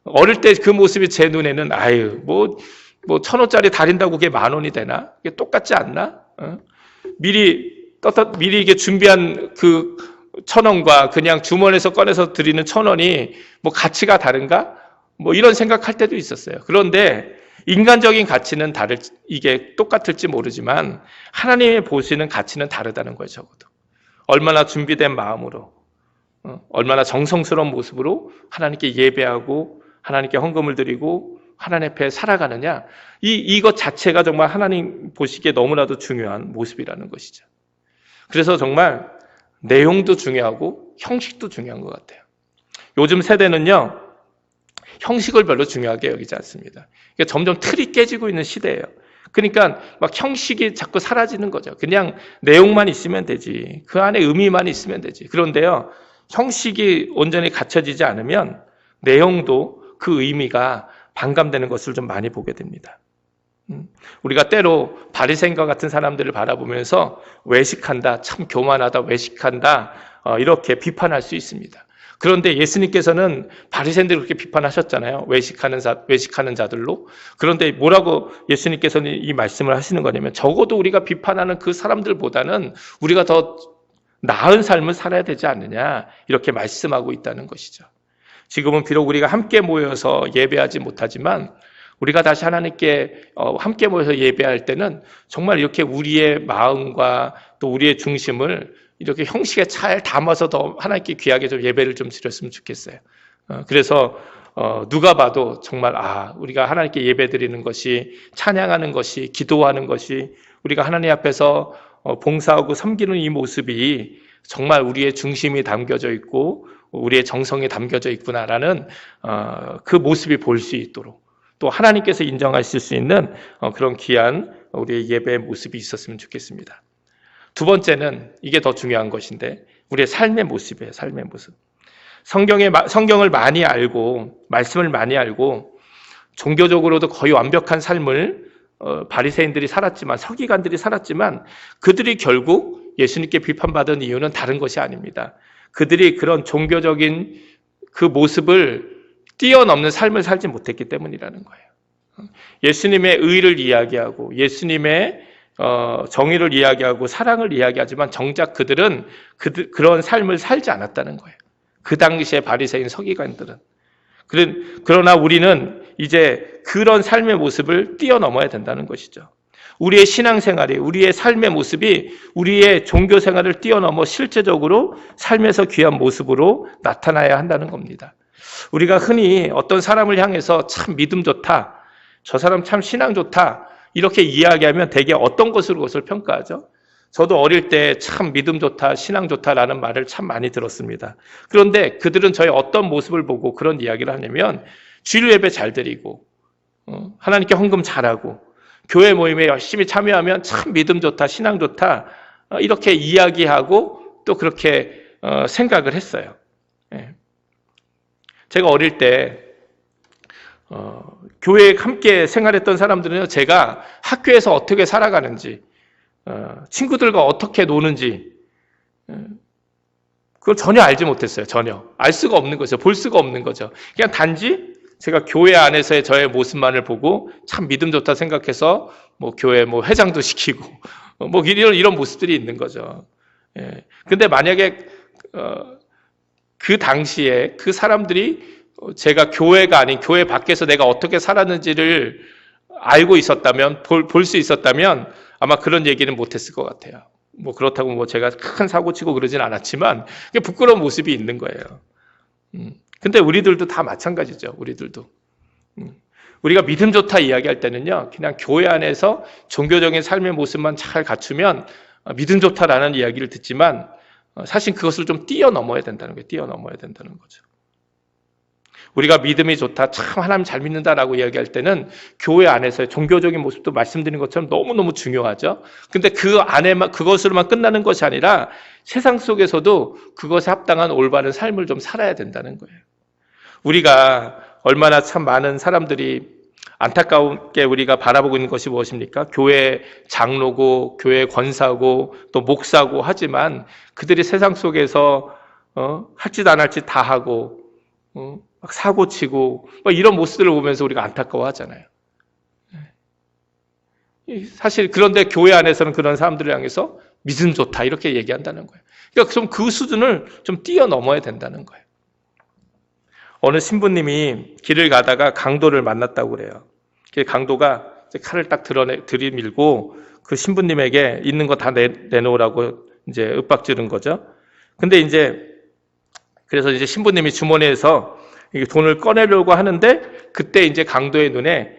S5: 어릴 때 그 모습이 제 눈에는 아유 뭐 1,000원짜리 다린다고 그게 10,000원이 되나? 이게 똑같지 않나? 미리 이게 준비한 그 1,000원과 그냥 주머니에서 꺼내서 드리는 1,000원이 뭐 가치가 다른가? 뭐 이런 생각할 때도 있었어요. 그런데 인간적인 가치는 이게 똑같을지 모르지만 하나님이 보시는 가치는 다르다는 거예요. 적어도 얼마나 준비된 마음으로, 얼마나 정성스러운 모습으로 하나님께 예배하고 하나님께 헌금을 드리고 하나님 앞에 살아가느냐, 이것 자체가 정말 하나님 보시기에 너무나도 중요한 모습이라는 것이죠. 그래서 정말 내용도 중요하고 형식도 중요한 것 같아요. 요즘 세대는요, 형식을 별로 중요하게 여기지 않습니다. 그러니까 점점 틀이 깨지고 있는 시대예요. 그러니까 막 형식이 자꾸 사라지는 거죠. 그냥 내용만 있으면 되지. 그 안에 의미만 있으면 되지. 그런데요, 형식이 온전히 갖춰지지 않으면 내용도 그 의미가 반감되는 것을 좀 많이 보게 됩니다. 우리가 때로 바리새인과 같은 사람들을 바라보면서 외식한다, 참 교만하다, 외식한다, 이렇게 비판할 수 있습니다. 그런데 예수님께서는 바리새인들을 그렇게 비판하셨잖아요. 외식하는 자들로. 그런데 뭐라고 예수님께서는 이 말씀을 하시는 거냐면, 적어도 우리가 비판하는 그 사람들보다는 우리가 더 나은 삶을 살아야 되지 않느냐, 이렇게 말씀하고 있다는 것이죠. 지금은 비록 우리가 함께 모여서 예배하지 못하지만 우리가 다시 하나님께 함께 모여서 예배할 때는 정말 이렇게 우리의 마음과 또 우리의 중심을 이렇게 형식에 잘 담아서 더 하나님께 귀하게 좀 예배를 좀 드렸으면 좋겠어요. 그래서 누가 봐도 정말 우리가 하나님께 예배드리는 것이, 찬양하는 것이, 기도하는 것이, 우리가 하나님 앞에서 봉사하고 섬기는 이 모습이 정말 우리의 중심이 담겨져 있고 우리의 정성이 담겨져 있구나라는 그 모습이 볼 수 있도록, 또 하나님께서 인정하실 수 있는 그런 귀한 우리의 예배의 모습이 있었으면 좋겠습니다. 두 번째는 이게 더 중요한 것인데, 우리의 삶의 모습이에요. 삶의 모습. 성경을 많이 알고 말씀을 많이 알고 종교적으로도 거의 완벽한 삶을 바리새인들이 살았지만, 서기관들이 살았지만, 그들이 결국 예수님께 비판받은 이유는 다른 것이 아닙니다. 그들이 그런 종교적인 그 모습을 뛰어넘는 삶을 살지 못했기 때문이라는 거예요. 예수님의 의를 이야기하고 예수님의 정의를 이야기하고 사랑을 이야기하지만 정작 그들은 그런 삶을 살지 않았다는 거예요. 그 당시에 바리새인 서기관들은. 그러나 우리는 이제 그런 삶의 모습을 뛰어넘어야 된다는 것이죠. 우리의 신앙생활이, 우리의 삶의 모습이 우리의 종교생활을 뛰어넘어 실제적으로 삶에서 귀한 모습으로 나타나야 한다는 겁니다. 우리가 흔히 어떤 사람을 향해서 참 믿음 좋다, 저 사람 참 신앙 좋다, 이렇게 이야기하면 대개 어떤 것으로 그것을 평가하죠? 저도 어릴 때 참 믿음 좋다, 신앙 좋다라는 말을 참 많이 들었습니다. 그런데 그들은 저의 어떤 모습을 보고 그런 이야기를 하냐면, 주일 예배 잘 드리고 하나님께 헌금 잘하고 교회 모임에 열심히 참여하면 참 믿음 좋다, 신앙 좋다, 이렇게 이야기하고 또 그렇게 생각을 했어요. 제가 어릴 때 교회에 함께 생활했던 사람들은요, 제가 학교에서 어떻게 살아가는지, 친구들과 어떻게 노는지, 그걸 전혀 알지 못했어요. 전혀 알 수가 없는 거죠. 볼 수가 없는 거죠. 그냥 단지 제가 교회 안에서의 저의 모습만을 보고 참 믿음 좋다 생각해서 뭐 교회 뭐 회장도 시키고 뭐 이런 모습들이 있는 거죠. 근데 만약에 그 당시에 그 사람들이 제가 교회가 아닌 교회 밖에서 내가 어떻게 살았는지를 알고 있었다면, 볼 수 있었다면 아마 그런 얘기는 못했을 것 같아요. 뭐 그렇다고 뭐 제가 큰 사고 치고 그러진 않았지만 부끄러운 모습이 있는 거예요. 근데 우리들도 다 마찬가지죠. 우리들도. 우리가 믿음 좋다 이야기할 때는요, 그냥 교회 안에서 종교적인 삶의 모습만 잘 갖추면 믿음 좋다라는 이야기를 듣지만 사실 그것을 좀 뛰어넘어야 된다는 거예요. 뛰어넘어야 된다는 거죠. 우리가 믿음이 좋다, 참 하나님 잘 믿는다라고 이야기할 때는 교회 안에서의 종교적인 모습도 말씀드린 것처럼 너무너무 중요하죠. 근데 그 안에만, 그것으로만 끝나는 것이 아니라 세상 속에서도 그것에 합당한 올바른 삶을 좀 살아야 된다는 거예요. 우리가 얼마나 참 많은 사람들이 안타깝게 우리가 바라보고 있는 것이 무엇입니까? 교회 장로고 교회 권사고 또 목사고 하지만 그들이 세상 속에서 할 짓 안 할 짓 다 하고 막 사고치고 이런 모습들을 보면서 우리가 안타까워하잖아요. 사실 그런데 교회 안에서는 그런 사람들을 향해서 믿음 좋다 이렇게 얘기한다는 거예요. 그러니까 좀 그 수준을 좀 뛰어넘어야 된다는 거예요. 어느 신부님이 길을 가다가 강도를 만났다고 그래요. 강도가 칼을 딱 들이밀고 그 신부님에게 있는 거 다 내놓으라고 이제 윽박지른 거죠. 근데 그래서 이제 신부님이 주머니에서 돈을 꺼내려고 하는데 그때 이제 강도의 눈에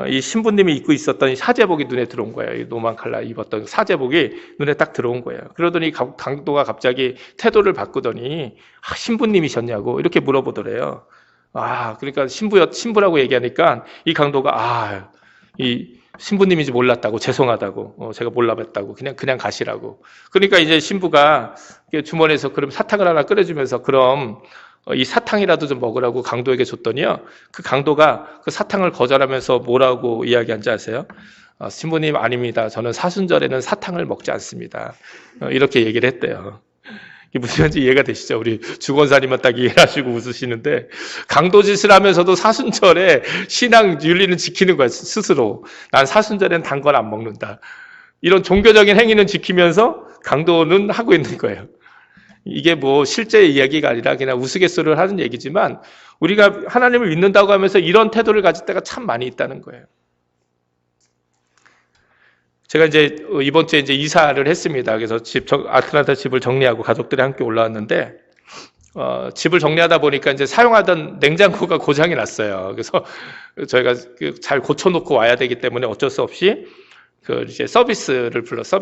S5: 이 신부님이 입고 있었던 이 사제복이 눈에 들어온 거예요. 이 노만 칼라 입었던 사제복이 눈에 딱 들어온 거예요. 그러더니 강도가 갑자기 태도를 바꾸더니 신부님이셨냐고 이렇게 물어보더래요. 그러니까 신부라고 얘기하니까 이 강도가 이 신부님인지 몰랐다고 죄송하다고 제가 몰라뵀다고 그냥 가시라고. 그러니까 이제 신부가 주머니에서 그럼 사탕을 하나 끓여주면서 그럼 이 사탕이라도 좀 먹으라고 강도에게 줬더니요. 그 강도가 그 사탕을 거절하면서 뭐라고 이야기한지 아세요? 신부님 아닙니다. 저는 사순절에는 사탕을 먹지 않습니다. 이렇게 얘기를 했대요. 이게 무슨 말인지 이해가 되시죠? 우리 주권사님만 딱 이해하시고 웃으시는데 강도 짓을 하면서도 사순절에 신앙 윤리는 지키는 거야 스스로. 난 사순절엔 단 건 안 먹는다. 이런 종교적인 행위는 지키면서 강도는 하고 있는 거예요. 이게 뭐 실제 이야기가 아니라 그냥 우스갯소리를 하는 얘기지만 우리가 하나님을 믿는다고 하면서 이런 태도를 가질 때가 참 많이 있다는 거예요. 제가 이번 주에 이사를 했습니다. 그래서 아틀란타 집을 정리하고 가족들이 함께 올라왔는데, 집을 정리하다 보니까 사용하던 냉장고가 고장이 났어요. 그래서 저희가 잘 고쳐놓고 와야 되기 때문에 어쩔 수 없이 서비스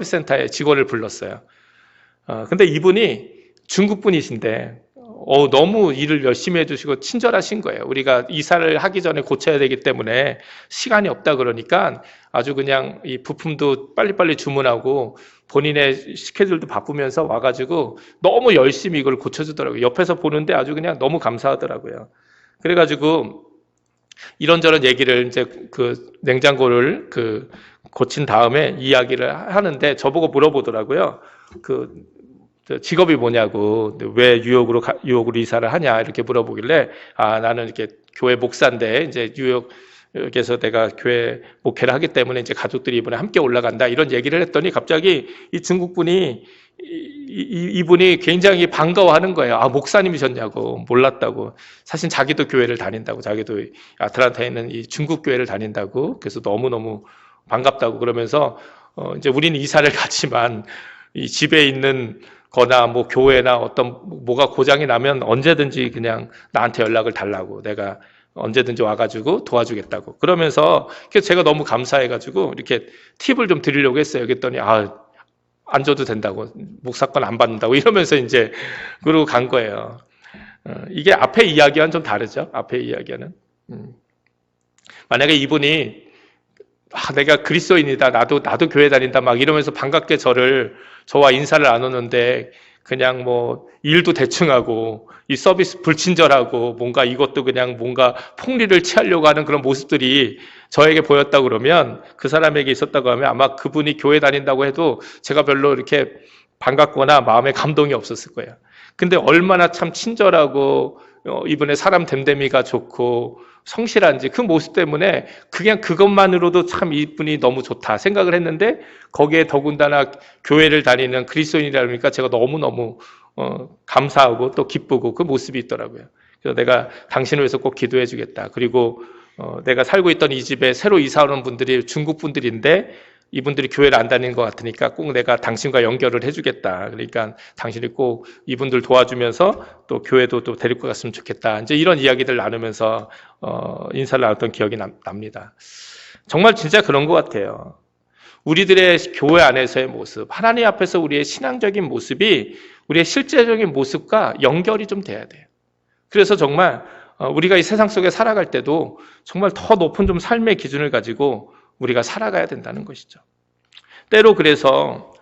S5: 센터의 직원을 불렀어요. 근데 이분이 중국 분이신데, 너무 일을 열심히 해주시고 친절하신 거예요. 우리가 이사를 하기 전에 고쳐야 되기 때문에 시간이 없다 그러니까 아주 그냥 이 부품도 빨리빨리 주문하고 본인의 스케줄도 바쁘면서 와가지고 너무 열심히 이걸 고쳐주더라고요. 옆에서 보는데 아주 그냥 너무 감사하더라고요. 그래가지고 이런저런 얘기를 그 냉장고를 고친 다음에 이야기를 하는데 저보고 물어보더라고요. 직업이 뭐냐고, 왜 뉴욕으로 이사를 하냐, 이렇게 물어보길래, 나는 이렇게 교회 목사인데, 뉴욕에서 내가 교회 목회를 하기 때문에 가족들이 이번에 함께 올라간다, 이런 얘기를 했더니 갑자기 이 중국분이, 이분이 굉장히 반가워하는 거예요. 목사님이셨냐고, 몰랐다고. 사실 자기도 교회를 다닌다고, 자기도 아틀란타에 있는 이 중국 교회를 다닌다고, 그래서 너무너무 반갑다고 그러면서, 우리는 이사를 갔지만, 이 집에 있는 거나 뭐 교회나 어떤 뭐가 고장이 나면 언제든지 그냥 나한테 연락을 달라고 내가 언제든지 와가지고 도와주겠다고 그러면서 제가 너무 감사해가지고 이렇게 팁을 좀 드리려고 했어요. 그랬더니 안 줘도 된다고 목사건 안 받는다고 이러면서 그러고 간 거예요. 이게 앞에 이야기와는 좀 다르죠. 앞에 이야기는 만약에 이분이 내가 그리스도인이다. 나도 교회 다닌다. 막 이러면서 반갑게 저와 인사를 나누는데 그냥 뭐 일도 대충 하고 이 서비스 불친절하고 뭔가 이것도 그냥 뭔가 폭리를 취하려고 하는 그런 모습들이 저에게 보였다고 그러면 그 사람에게 있었다고 하면 아마 그분이 교회 다닌다고 해도 제가 별로 이렇게 반갑거나 마음에 감동이 없었을 거예요. 근데 얼마나 참 친절하고 이분의 사람 됨됨이가 좋고 성실한지 그 모습 때문에 그냥 그것만으로도 참 이분이 너무 좋다 생각을 했는데 거기에 더군다나 교회를 다니는 그리스도인이라 그러니까 제가 너무너무 감사하고 또 기쁘고 그 모습이 있더라고요. 그래서 내가 당신을 위해서 꼭 기도해 주겠다. 그리고 내가 살고 있던 이 집에 새로 이사 오는 분들이 중국 분들인데 이분들이 교회를 안 다니는 것 같으니까 꼭 내가 당신과 연결을 해주겠다. 그러니까 당신이 꼭 이분들 도와주면서 또 교회도 또 데리고 갔으면 좋겠다. 이런 이야기들 나누면서 인사를 나눴던 기억이 납니다. 정말 진짜 그런 것 같아요. 우리들의 교회 안에서의 모습, 하나님 앞에서 우리의 신앙적인 모습이 우리의 실제적인 모습과 연결이 좀 돼야 돼요. 그래서 정말 우리가 이 세상 속에 살아갈 때도 정말 더 높은 좀 삶의 기준을 가지고 우리가 살아가야 된다는 것이죠. 때로 그래서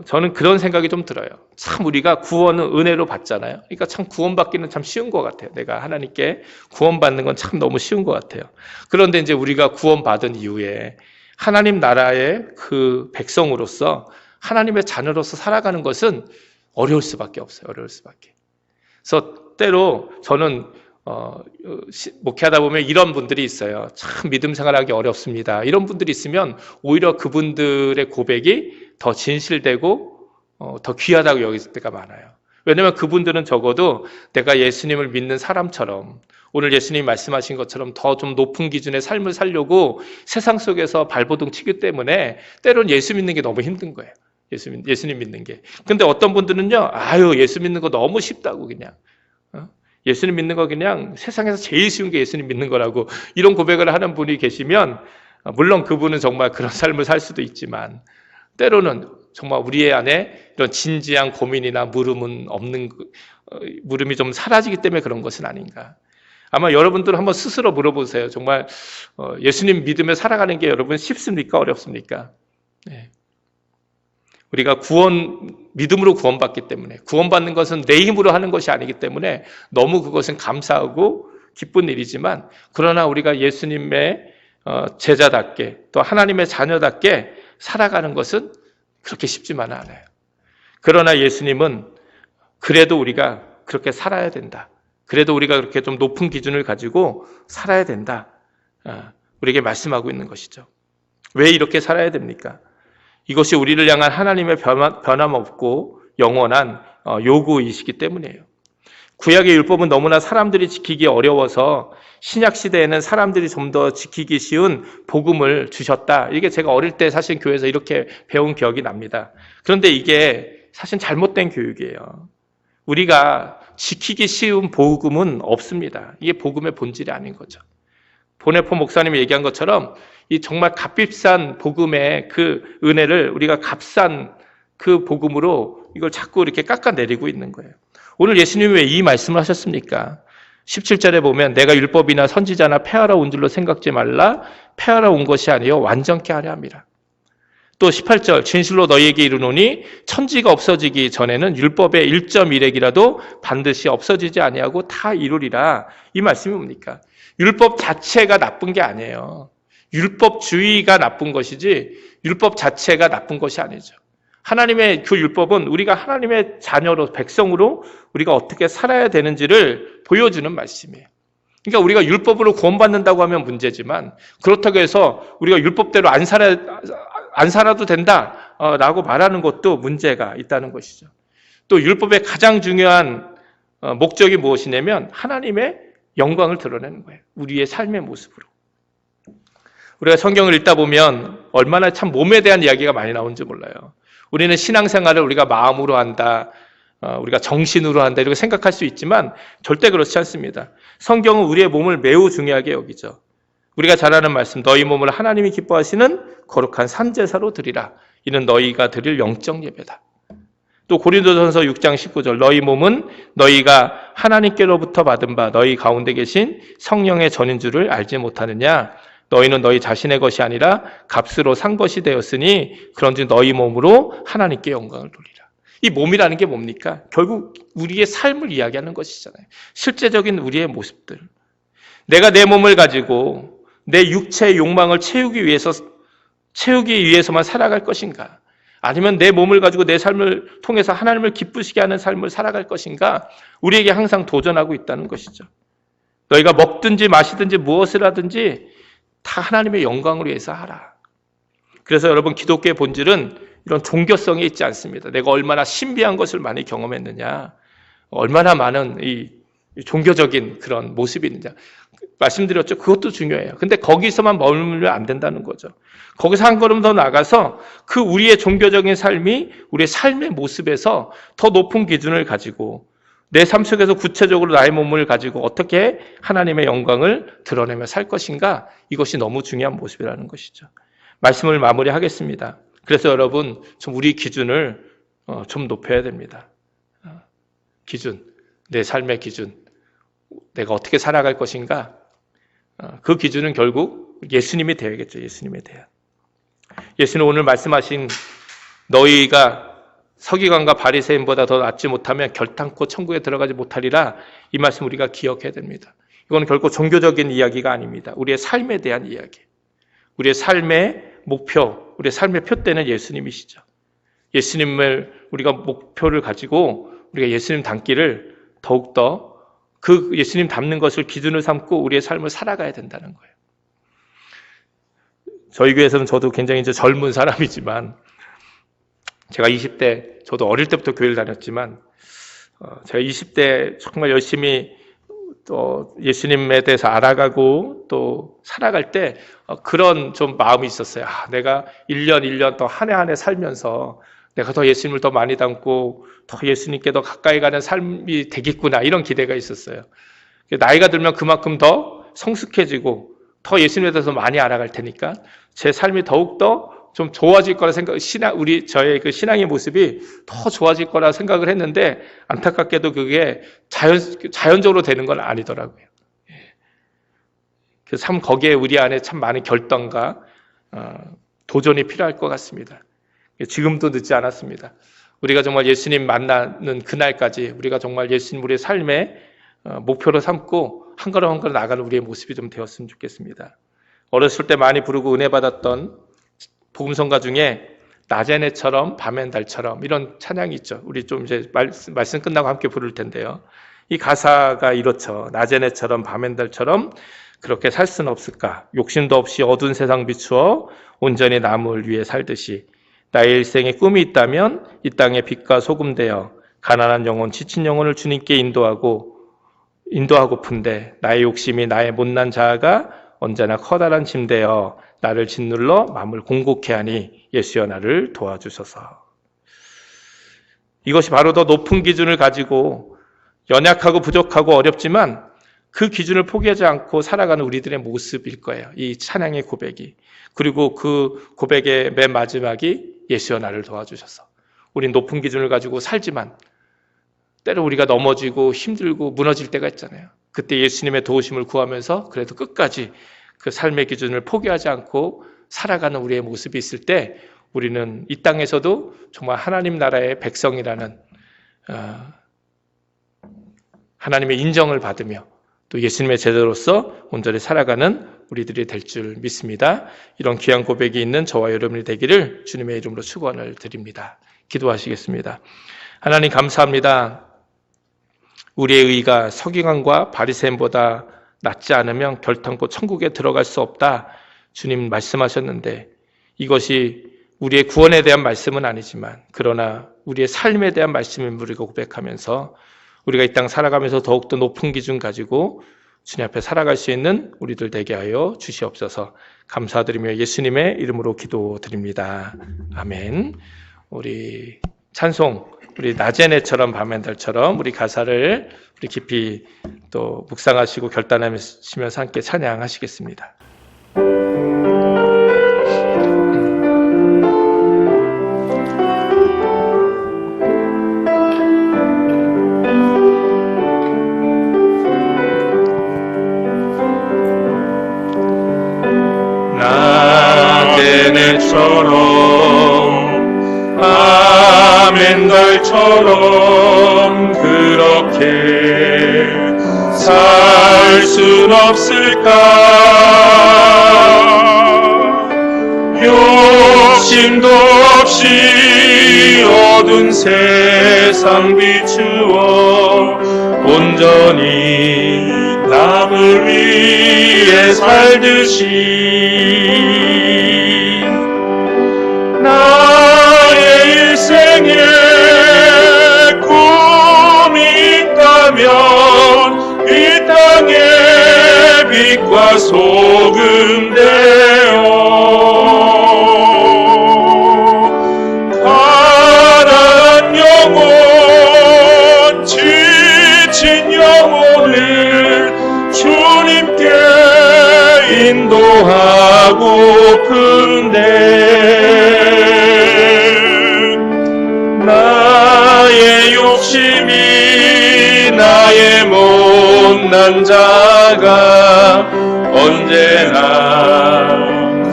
S5: 저는 그런 생각이 좀 들어요. 참 우리가 구원은 은혜로 받잖아요. 그러니까 참 구원받기는 참 쉬운 것 같아요. 내가 하나님께 구원받는 건 참 너무 쉬운 것 같아요. 그런데 이제 우리가 구원받은 이후에 하나님 나라의 그 백성으로서 하나님의 자녀로서 살아가는 것은 어려울 수밖에 없어요. 어려울 수밖에. 그래서 때로 저는 목회하다 보면 이런 분들이 있어요. 참 믿음 생활하기 어렵습니다. 이런 분들이 있으면 오히려 그분들의 고백이 더 진실되고 더 귀하다고 여길 때가 많아요. 왜냐하면 그분들은 적어도 내가 예수님을 믿는 사람처럼 오늘 예수님이 말씀하신 것처럼 더 좀 높은 기준의 삶을 살려고 세상 속에서 발버둥 치기 때문에 때로는 예수 믿는 게 너무 힘든 거예요. 예수님 믿는 게. 근데 어떤 분들은요, 예수 믿는 거 너무 쉽다고 그냥. 예수님 믿는 거 그냥 세상에서 제일 쉬운 게 예수님 믿는 거라고 이런 고백을 하는 분이 계시면 물론 그분은 정말 그런 삶을 살 수도 있지만 때로는 정말 우리 안에 이런 진지한 고민이나 물음이 좀 사라지기 때문에 그런 것은 아닌가. 아마 여러분들 한번 스스로 물어보세요. 정말 예수님 믿으며 살아가는 게 여러분 쉽습니까? 어렵습니까? 네. 우리가 믿음으로 구원받기 때문에 구원받는 것은 내 힘으로 하는 것이 아니기 때문에 너무 그것은 감사하고 기쁜 일이지만 그러나 우리가 예수님의 제자답게 또 하나님의 자녀답게 살아가는 것은 그렇게 쉽지만은 않아요. 그러나 예수님은 그래도 우리가 그렇게 살아야 된다. 그래도 우리가 그렇게 좀 높은 기준을 가지고 살아야 된다. 우리에게 말씀하고 있는 것이죠. 왜 이렇게 살아야 됩니까? 이것이 우리를 향한 하나님의 변함없고 영원한 요구이시기 때문이에요. 구약의 율법은 너무나 사람들이 지키기 어려워서 신약 시대에는 사람들이 좀 더 지키기 쉬운 복음을 주셨다. 이게 제가 어릴 때 사실 교회에서 이렇게 배운 기억이 납니다. 그런데 이게 사실 잘못된 교육이에요. 우리가 지키기 쉬운 복음은 없습니다. 이게 복음의 본질이 아닌 거죠. 보네포 목사님이 얘기한 것처럼 이 정말 값비싼 복음의 그 은혜를 우리가 값싼 그 복음으로 이걸 자꾸 이렇게 깎아내리고 있는 거예요. 오늘 예수님이 왜 이 말씀을 하셨습니까? 17절에 보면 내가 율법이나 선지자나 폐하러 온 줄로 생각지 말라. 폐하러 온 것이 아니요 완전케 하려 함이라. 또 18절 진실로 너희에게 이르노니 천지가 없어지기 전에는 율법의 1.1핵이라도 반드시 없어지지 아니하고 다 이루리라. 이 말씀이 뭡니까? 율법 자체가 나쁜 게 아니에요. 율법주의가 나쁜 것이지 율법 자체가 나쁜 것이 아니죠. 하나님의 그 율법은 우리가 하나님의 자녀로 백성으로 우리가 어떻게 살아야 되는지를 보여주는 말씀이에요. 그러니까 우리가 율법으로 구원받는다고 하면 문제지만 그렇다고 해서 우리가 율법대로 안 살아도 된다라고 말하는 것도 문제가 있다는 것이죠. 또 율법의 가장 중요한 목적이 무엇이냐면 하나님의 영광을 드러내는 거예요. 우리의 삶의 모습으로. 우리가 성경을 읽다 보면 얼마나 참 몸에 대한 이야기가 많이 나오는지 몰라요. 우리는 신앙생활을 우리가 마음으로 한다, 우리가 정신으로 한다 이렇게 생각할 수 있지만 절대 그렇지 않습니다. 성경은 우리의 몸을 매우 중요하게 여기죠. 우리가 잘 아는 말씀, 너희 몸을 하나님이 기뻐하시는 거룩한 산제사로 드리라. 이는 너희가 드릴 영적 예배다. 또 고린도전서 6장 19절 너희 몸은 너희가 하나님께로부터 받은 바 너희 가운데 계신 성령의 전인 줄을 알지 못하느냐. 너희는 너희 자신의 것이 아니라 값으로 산 것이 되었으니 그런즉 너희 몸으로 하나님께 영광을 돌리라. 이 몸이라는 게 뭡니까? 결국 우리의 삶을 이야기하는 것이잖아요. 실제적인 우리의 모습들. 내가 내 몸을 가지고 내 육체의 욕망을 채우기 위해서만 살아갈 것인가? 아니면 내 몸을 가지고 내 삶을 통해서 하나님을 기쁘시게 하는 삶을 살아갈 것인가? 우리에게 항상 도전하고 있다는 것이죠. 너희가 먹든지 마시든지 무엇을 하든지 다 하나님의 영광을 위해서 하라. 그래서 여러분 기독교의 본질은 이런 종교성이 있지 않습니다. 내가 얼마나 신비한 것을 많이 경험했느냐, 얼마나 많은 이 종교적인 그런 모습이 있느냐. 말씀드렸죠. 그것도 중요해요. 근데 거기서만 머물면 안 된다는 거죠. 거기서 한 걸음 더 나가서 그 우리의 종교적인 삶이 우리의 삶의 모습에서 더 높은 기준을 가지고 내 삶 속에서 구체적으로 나의 몸을 가지고 어떻게 하나님의 영광을 드러내며 살 것인가, 이것이 너무 중요한 모습이라는 것이죠. 말씀을 마무리하겠습니다. 그래서 여러분 좀 우리 기준을 좀 높여야 됩니다. 기준, 내 삶의 기준, 내가 어떻게 살아갈 것인가, 그 기준은 결국 예수님이 되어야겠죠. 예수님에 대한. 예수는 오늘 말씀하신 너희가 서기관과 바리새인보다 더 낫지 못하면 결탄코 천국에 들어가지 못하리라. 이 말씀 우리가 기억해야 됩니다. 이건 결코 종교적인 이야기가 아닙니다. 우리의 삶에 대한 이야기. 우리의 삶의 목표, 우리의 삶의 표대는 예수님이시죠. 예수님을 우리가 목표를 가지고 우리가 예수님 닮기를 더욱더 그 예수님 닮는 것을 기준을 삼고 우리의 삶을 살아가야 된다는 거예요. 저희 교회에서는 저도 굉장히 이제 젊은 사람이지만 제가 20대, 저도 어릴 때부터 교회를 다녔지만 제가 20대 정말 열심히 또 예수님에 대해서 알아가고 또 살아갈 때 그런 좀 마음이 있었어요. 내가 1년 1년 더 한 해 한 해 살면서 내가 더 예수님을 더 많이 닮고 더 예수님께 더 가까이 가는 삶이 되겠구나, 이런 기대가 있었어요. 나이가 들면 그만큼 더 성숙해지고 더 예수님에 대해서 많이 알아갈 테니까 제 삶이 더욱더 좀 좋아질 거라 저의 그 신앙의 모습이 더 좋아질 거라 생각을 했는데, 안타깝게도 그게 자연적으로 되는 건 아니더라고요. 그래서 참 거기에 우리 안에 참 많은 결단과 도전이 필요할 것 같습니다. 지금도 늦지 않았습니다. 우리가 정말 예수님 만나는 그날까지 우리가 정말 예수님 우리의 삶의 목표로 삼고 한 걸음 한 걸음 나가는 우리의 모습이 좀 되었으면 좋겠습니다. 어렸을 때 많이 부르고 은혜 받았던 복음성가 중에 낮의 해처럼 밤엔 달처럼, 이런 찬양이 있죠. 우리 좀 이제 말씀 끝나고 함께 부를 텐데요. 이 가사가 이렇죠. 낮의 해처럼 밤엔 달처럼 그렇게 살 수는 없을까? 욕심도 없이 어두운 세상 비추어 온전히 남을 위해 살듯이 나의 일생에 꿈이 있다면 이 땅에 빛과 소금 되어 가난한 영혼, 지친 영혼을 주님께 인도하고픈데 나의 욕심이 나의 못난 자아가 언제나 커다란 짐 되어 나를 짓눌러 마음을 공곡해 하니 예수여 나를 도와주소서. 이것이 바로 더 높은 기준을 가지고 연약하고 부족하고 어렵지만 그 기준을 포기하지 않고 살아가는 우리들의 모습일 거예요. 이 찬양의 고백이. 그리고 그 고백의 맨 마지막이 예수여 나를 도와주셔서. 우린 높은 기준을 가지고 살지만 때로 우리가 넘어지고 힘들고 무너질 때가 있잖아요. 그때 예수님의 도우심을 구하면서 그래도 끝까지 그 삶의 기준을 포기하지 않고 살아가는 우리의 모습이 있을 때 우리는 이 땅에서도 정말 하나님 나라의 백성이라는 하나님의 인정을 받으며 또 예수님의 제자로서 온전히 살아가는 우리들이 될 줄 믿습니다. 이런 귀한 고백이 있는 저와 여러분이 되기를 주님의 이름으로 축원을 드립니다. 기도하시겠습니다. 하나님 감사합니다. 우리의 의가 서기관과 바리새인보다 낫지 않으면 결탄코 천국에 들어갈 수 없다. 주님 말씀하셨는데 이것이 우리의 구원에 대한 말씀은 아니지만 그러나 우리의 삶에 대한 말씀임을 우리가 고백하면서 우리가 이 땅 살아가면서 더욱더 높은 기준 가지고 주님 앞에 살아갈 수 있는 우리들 되게 하여 주시옵소서. 감사드리며 예수님의 이름으로 기도드립니다. 아멘. 우리 찬송, 우리 낮의 해처럼 밤의 달처럼 우리 가사를 우리 깊이 또 묵상하시고 결단하시면서 함께 찬양하시겠습니다.
S2: 낮의 해처럼 밤엔 달처럼 그렇게 살 순 없을까? 욕심도 없이 어두운 세상 비추어 온전히 남을 위해 살듯이 나의 일생에 꿈이 있다면 이 땅에 빛과 소금 되어 가난한 영혼, 지친 영혼을 주님께 인도하고픈데 나의 욕심이 나의 못난 자가 언제나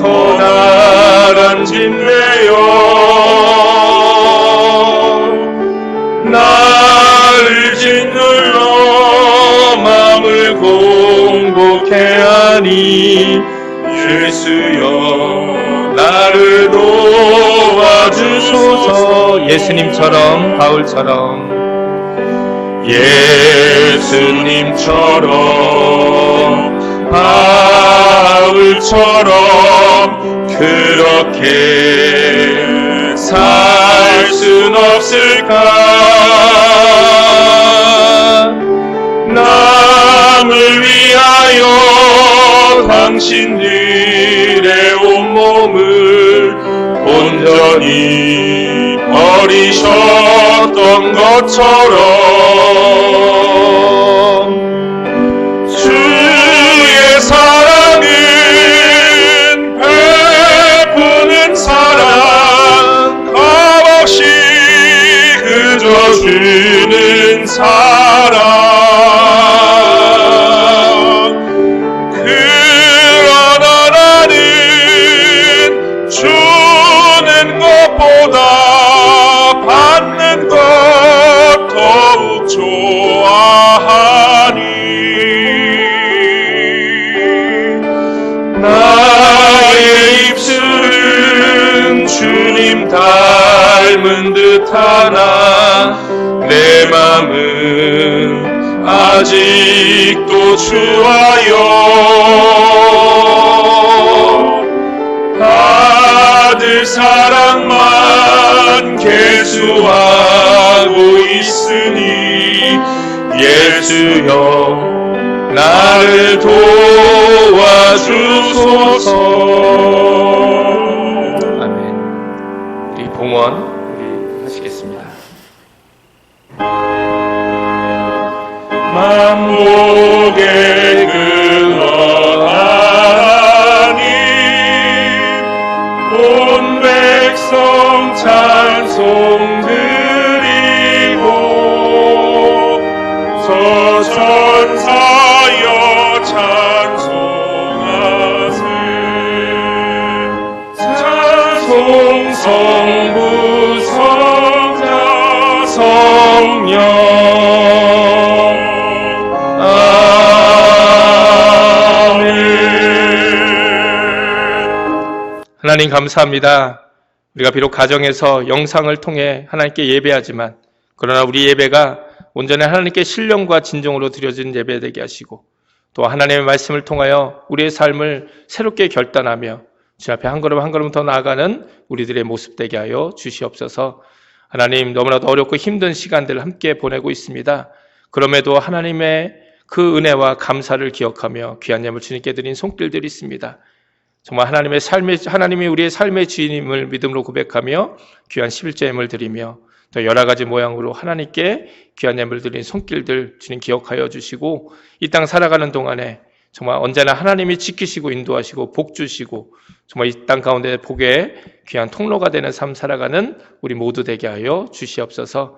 S2: 커다란 짐 되어
S5: 하니 예수여 나를 도와주소서. 예수님처럼 바울처럼 예수님처럼 바울처럼 그렇게 살 순 없을까? 남을 위하여 당신들의 온몸을 온전히 버리셨던 것처럼 주의 사랑은 베푸는 사랑, 값없이 그저주는 사랑. 그러나 나는 주는 것보다 받는 것 더욱 좋아하니 나의 입술은 주님 닮은 듯하나 내 맘은 아직도 주와요. 받을 사랑만 계수하고 있으니 예수여 나를 도와주소서. 아멘. 우리 봉헌 우리 하시겠습니다. 만복의 근원하나님 온 백성 찬송 드리고 서천사여 찬송하세. 찬송 성부 성자 성령 하나님 감사합니다. 우리가 비록 가정에서 영상을 통해 하나님께 예배하지만 그러나 우리 예배가 온전히 하나님께 신령과 진정으로 드려진 예배 되게 하시고 또 하나님의 말씀을 통하여 우리의 삶을 새롭게 결단하며 주 앞에 한 걸음 한 걸음 더 나아가는 우리들의 모습 되게 하여 주시옵소서. 하나님 너무나도 어렵고 힘든 시간들을 함께 보내고 있습니다. 그럼에도 하나님의 그 은혜와 감사를 기억하며 귀한 예물 주님께 드린 손길들이 있습니다. 정말 하나님이 우리의 삶의 주인임을 믿음으로 고백하며 귀한 11조 예물 드리며 또 여러 가지 모양으로 하나님께 귀한 예물 드린 손길들 주님 기억하여 주시고 이 땅 살아가는 동안에 정말 언제나 하나님이 지키시고 인도하시고 복 주시고 정말 이 땅 가운데 복의 귀한 통로가 되는 삶 살아가는 우리 모두 되게 하여 주시옵소서.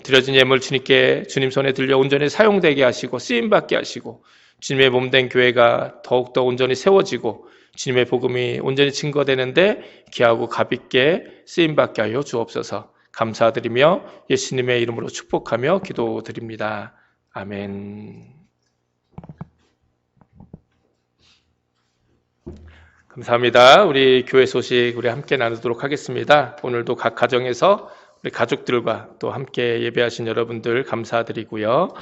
S5: 드려진 예물 주님께 주님 손에 들려 온전히 사용되게 하시고 쓰임받게 하시고 주님의 몸된 교회가 더욱더 온전히 세워지고 주님의 복음이 온전히 증거되는데 귀하고 값있게 쓰임받게 하여 주옵소서. 감사드리며 예수님의 이름으로 축복하며 기도드립니다. 아멘. 감사합니다. 우리 교회 소식 우리 함께 나누도록 하겠습니다. 오늘도 각 가정에서 우리 가족들과 또 함께 예배하신 여러분들 감사드리고요.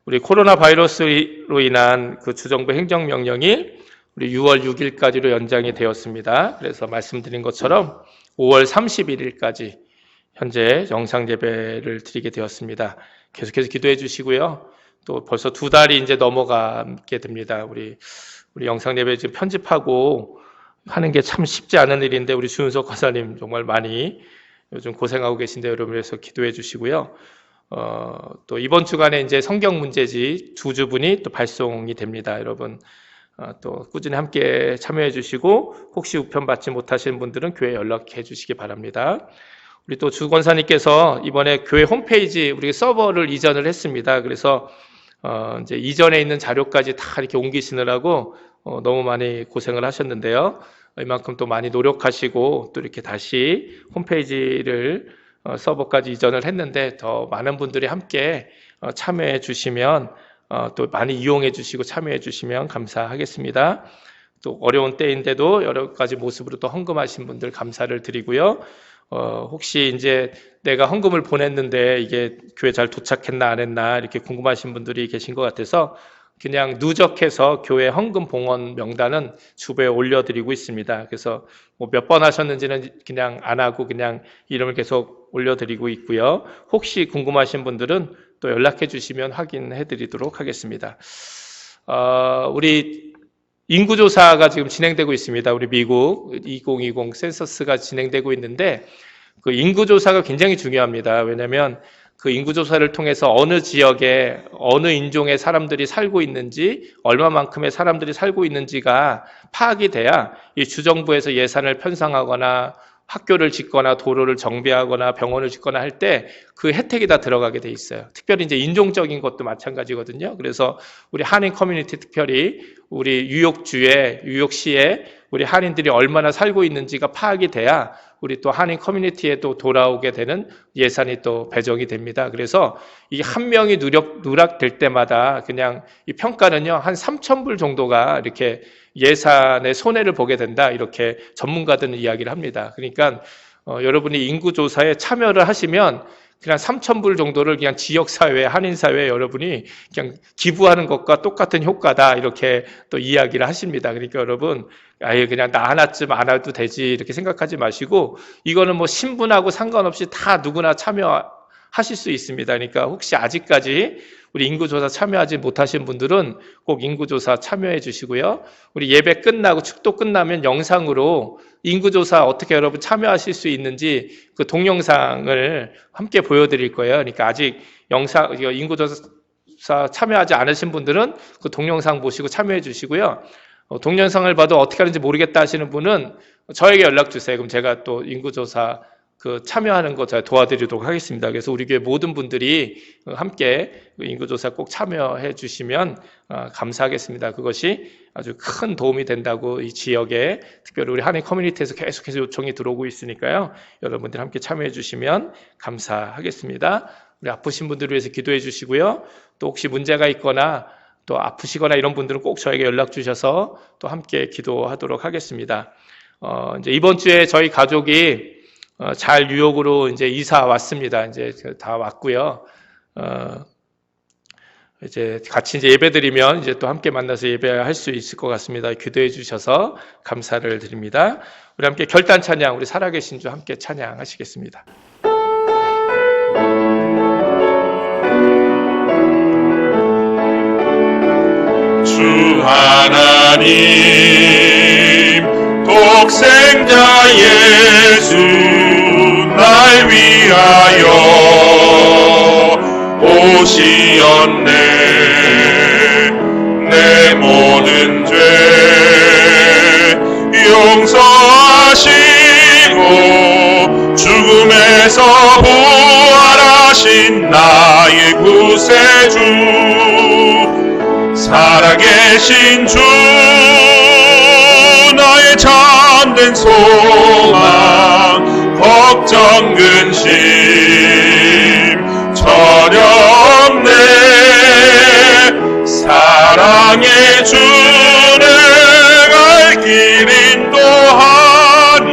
S5: 우리 코로나 바이러스로 인한 그 주정부 행정명령이 우리 6월 6일까지로 연장이 되었습니다. 그래서 말씀드린 것처럼 5월 31일까지 현재 영상 예배를 드리게 되었습니다. 계속해서 기도해 주시고요. 또 벌써 2달이 이제 넘어가게 됩니다. 우리 영상 예배 지금 편집하고 하는 게 참 쉽지 않은 일인데 우리 주은석 권사님 정말 많이 요즘 고생하고 계신데 여러분 위해서 기도해 주시고요. 또 이번 주간에 이제 성경 문제지 2주분이 또 발송이 됩니다. 여러분 또 꾸준히 함께 참여해 주시고 혹시 우편 받지 못하시는 분들은 교회에 연락해 주시기 바랍니다. 우리 또 주 권사님께서 이번에 교회 홈페이지 우리 서버를 이전을 했습니다. 그래서 이제 이전에 있는 자료까지 다 이렇게 옮기시느라고 너무 많이 고생을 하셨는데요. 이만큼 또 많이 노력하시고 또 이렇게 다시 홈페이지를 서버까지 이전을 했는데 더 많은 분들이 함께 참여해 주시면 또 많이 이용해 주시고 참여해 주시면 감사하겠습니다. 또 어려운 때인데도 여러 가지 모습으로 또 헌금하신 분들 감사를 드리고요. 혹시 이제 내가 헌금을 보냈는데 이게 교회 잘 도착했나 안 했나 이렇게 궁금하신 분들이 계신 것 같아서 그냥 누적해서 교회 헌금 봉헌 명단은 주부에 올려드리고 있습니다. 그래서 뭐 몇 번 하셨는지는 그냥 안 하고 그냥 이름을 계속 올려드리고 있고요. 혹시 궁금하신 분들은 또 연락해 주시면 확인해 드리도록 하겠습니다. 우리 인구조사가 지금 진행되고 있습니다. 우리 미국 2020 센서스가 진행되고 있는데 그 인구조사가 굉장히 중요합니다. 왜냐하면 그 인구조사를 통해서 어느 지역에 어느 인종의 사람들이 살고 있는지 얼마만큼의 사람들이 살고 있는지가 파악이 돼야 이 주정부에서 예산을 편성하거나 학교를 짓거나 도로를 정비하거나 병원을 짓거나 할 때 그 혜택이 다 들어가게 돼 있어요. 특별히 이제 인종적인 것도 마찬가지거든요. 그래서 우리 한인 커뮤니티 특별히 우리 뉴욕시에 우리 한인들이 얼마나 살고 있는지가 파악이 돼야 우리 또 한인 커뮤니티에 또 돌아오게 되는 예산이 또 배정이 됩니다. 그래서 이 한 명이 누락될 때마다 그냥 이 평가는요, 한 3,000불 정도가 이렇게 예산의 손해를 보게 된다. 이렇게 전문가들은 이야기를 합니다. 그러니까 여러분이 인구조사에 참여를 하시면 그냥 3,000불 정도를 그냥 지역사회, 한인사회에 여러분이 그냥 기부하는 것과 똑같은 효과다. 이렇게 또 이야기를 하십니다. 그러니까 여러분, 아예 그냥 나 하나쯤 안 해도 되지. 이렇게 생각하지 마시고, 이거는 뭐 신분하고 상관없이 다 누구나 참여하실 수 있습니다. 그러니까 혹시 아직까지 우리 인구조사 참여하지 못하신 분들은 꼭 인구조사 참여해 주시고요. 우리 예배 끝나고 축도 끝나면 영상으로 인구조사 어떻게 여러분 참여하실 수 있는지 그 동영상을 함께 보여드릴 거예요. 그러니까 아직 인구조사 참여하지 않으신 분들은 그 동영상 보시고 참여해 주시고요. 동영상을 봐도 어떻게 하는지 모르겠다 하시는 분은 저에게 연락 주세요. 그럼 제가 또 인구조사 참여하는 거 제가 도와드리도록 하겠습니다. 그래서 우리 교회 모든 분들이 함께 인구조사 꼭 참여해 주시면 감사하겠습니다. 그것이 아주 큰 도움이 된다고 이 지역에 특별히 우리 한인 커뮤니티에서 계속해서 요청이 들어오고 있으니까요. 여러분들 함께 참여해 주시면 감사하겠습니다. 우리 아프신 분들을 위해서 기도해 주시고요. 또 혹시 문제가 있거나 또 아프시거나 이런 분들은 꼭 저에게 연락 주셔서 또 함께 기도하도록 하겠습니다. 이제 이번 주에 저희 가족이 잘 뉴욕으로 이제 이사 왔습니다. 이제 다 왔고요. 이제 같이 이제 예배드리면 이제 또 함께 만나서 예배할 수 있을 것 같습니다. 기도해 주셔서 감사를 드립니다. 우리 함께 결단 찬양, 우리 살아계신 주 함께 찬양하시겠습니다.
S2: 주 하나님 독생자 예수 날 위하여 오시었네. 내 모든 죄 용서하시고 죽음에서 부활하신 나의 구세주 살아계신 주 나의 참된 소망 걱정 근심 전혀 없네. 사랑의 주 내가 길 인도하니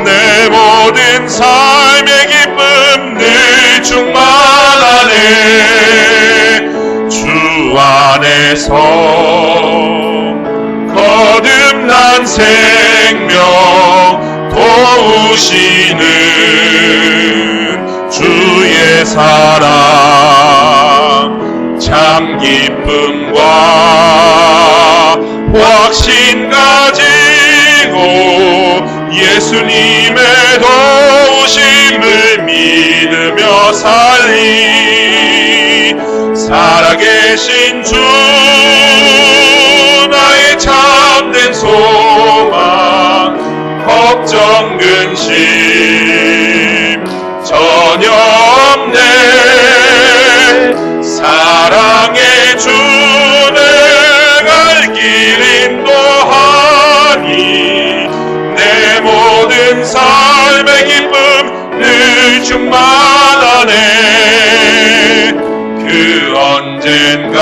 S2: 내 모든 삶의 기쁨 늘 충만하네. 주 안에서 거듭난 생명 도우시는 주의 사랑 참 기쁨과 확신 가지고 예수님의 도우심을 믿으며 살리 살아계신 주 나의 참된 소망 걱정 근심 전혀 없네. 사랑의 주 내가 길 인도하니 내 모든 삶의 기쁨 늘 충만하네. 그 언젠가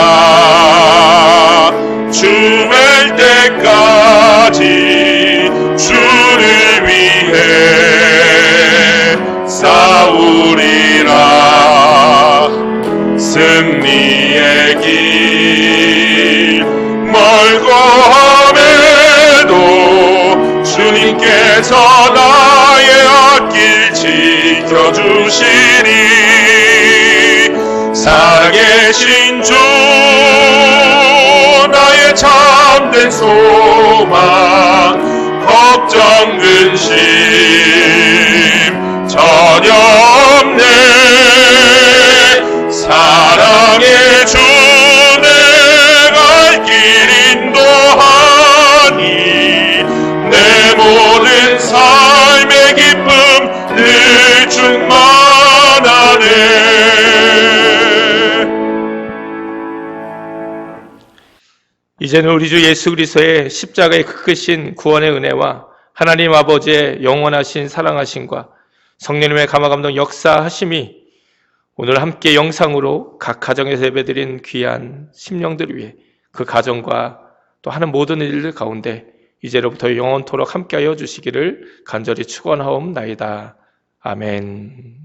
S2: 죽을 때까지 주를 위해 싸우리라. 승리의 길 멀고 험해도 주님께서 나의 앞길 지켜주시니 살아계신 주 나의 참된 소망 걱정 근심 전혀 없네. 사랑의 주 내가 길 인도하니 내 모든 삶의 기쁨 늘 충만하네.
S5: 이제는 우리 주 예수 그리스도의 십자가의 그 크신 구원의 은혜와 하나님 아버지의 영원하신 사랑하심과 성령님의 감화감동 역사하심이 오늘 함께 영상으로 각 가정에서 예배드린 귀한 심령들을 위해 그 가정과 또 하는 모든 일들 가운데 이제로부터 영원토록 함께하여 주시기를 간절히 축원하옵나이다. 아멘.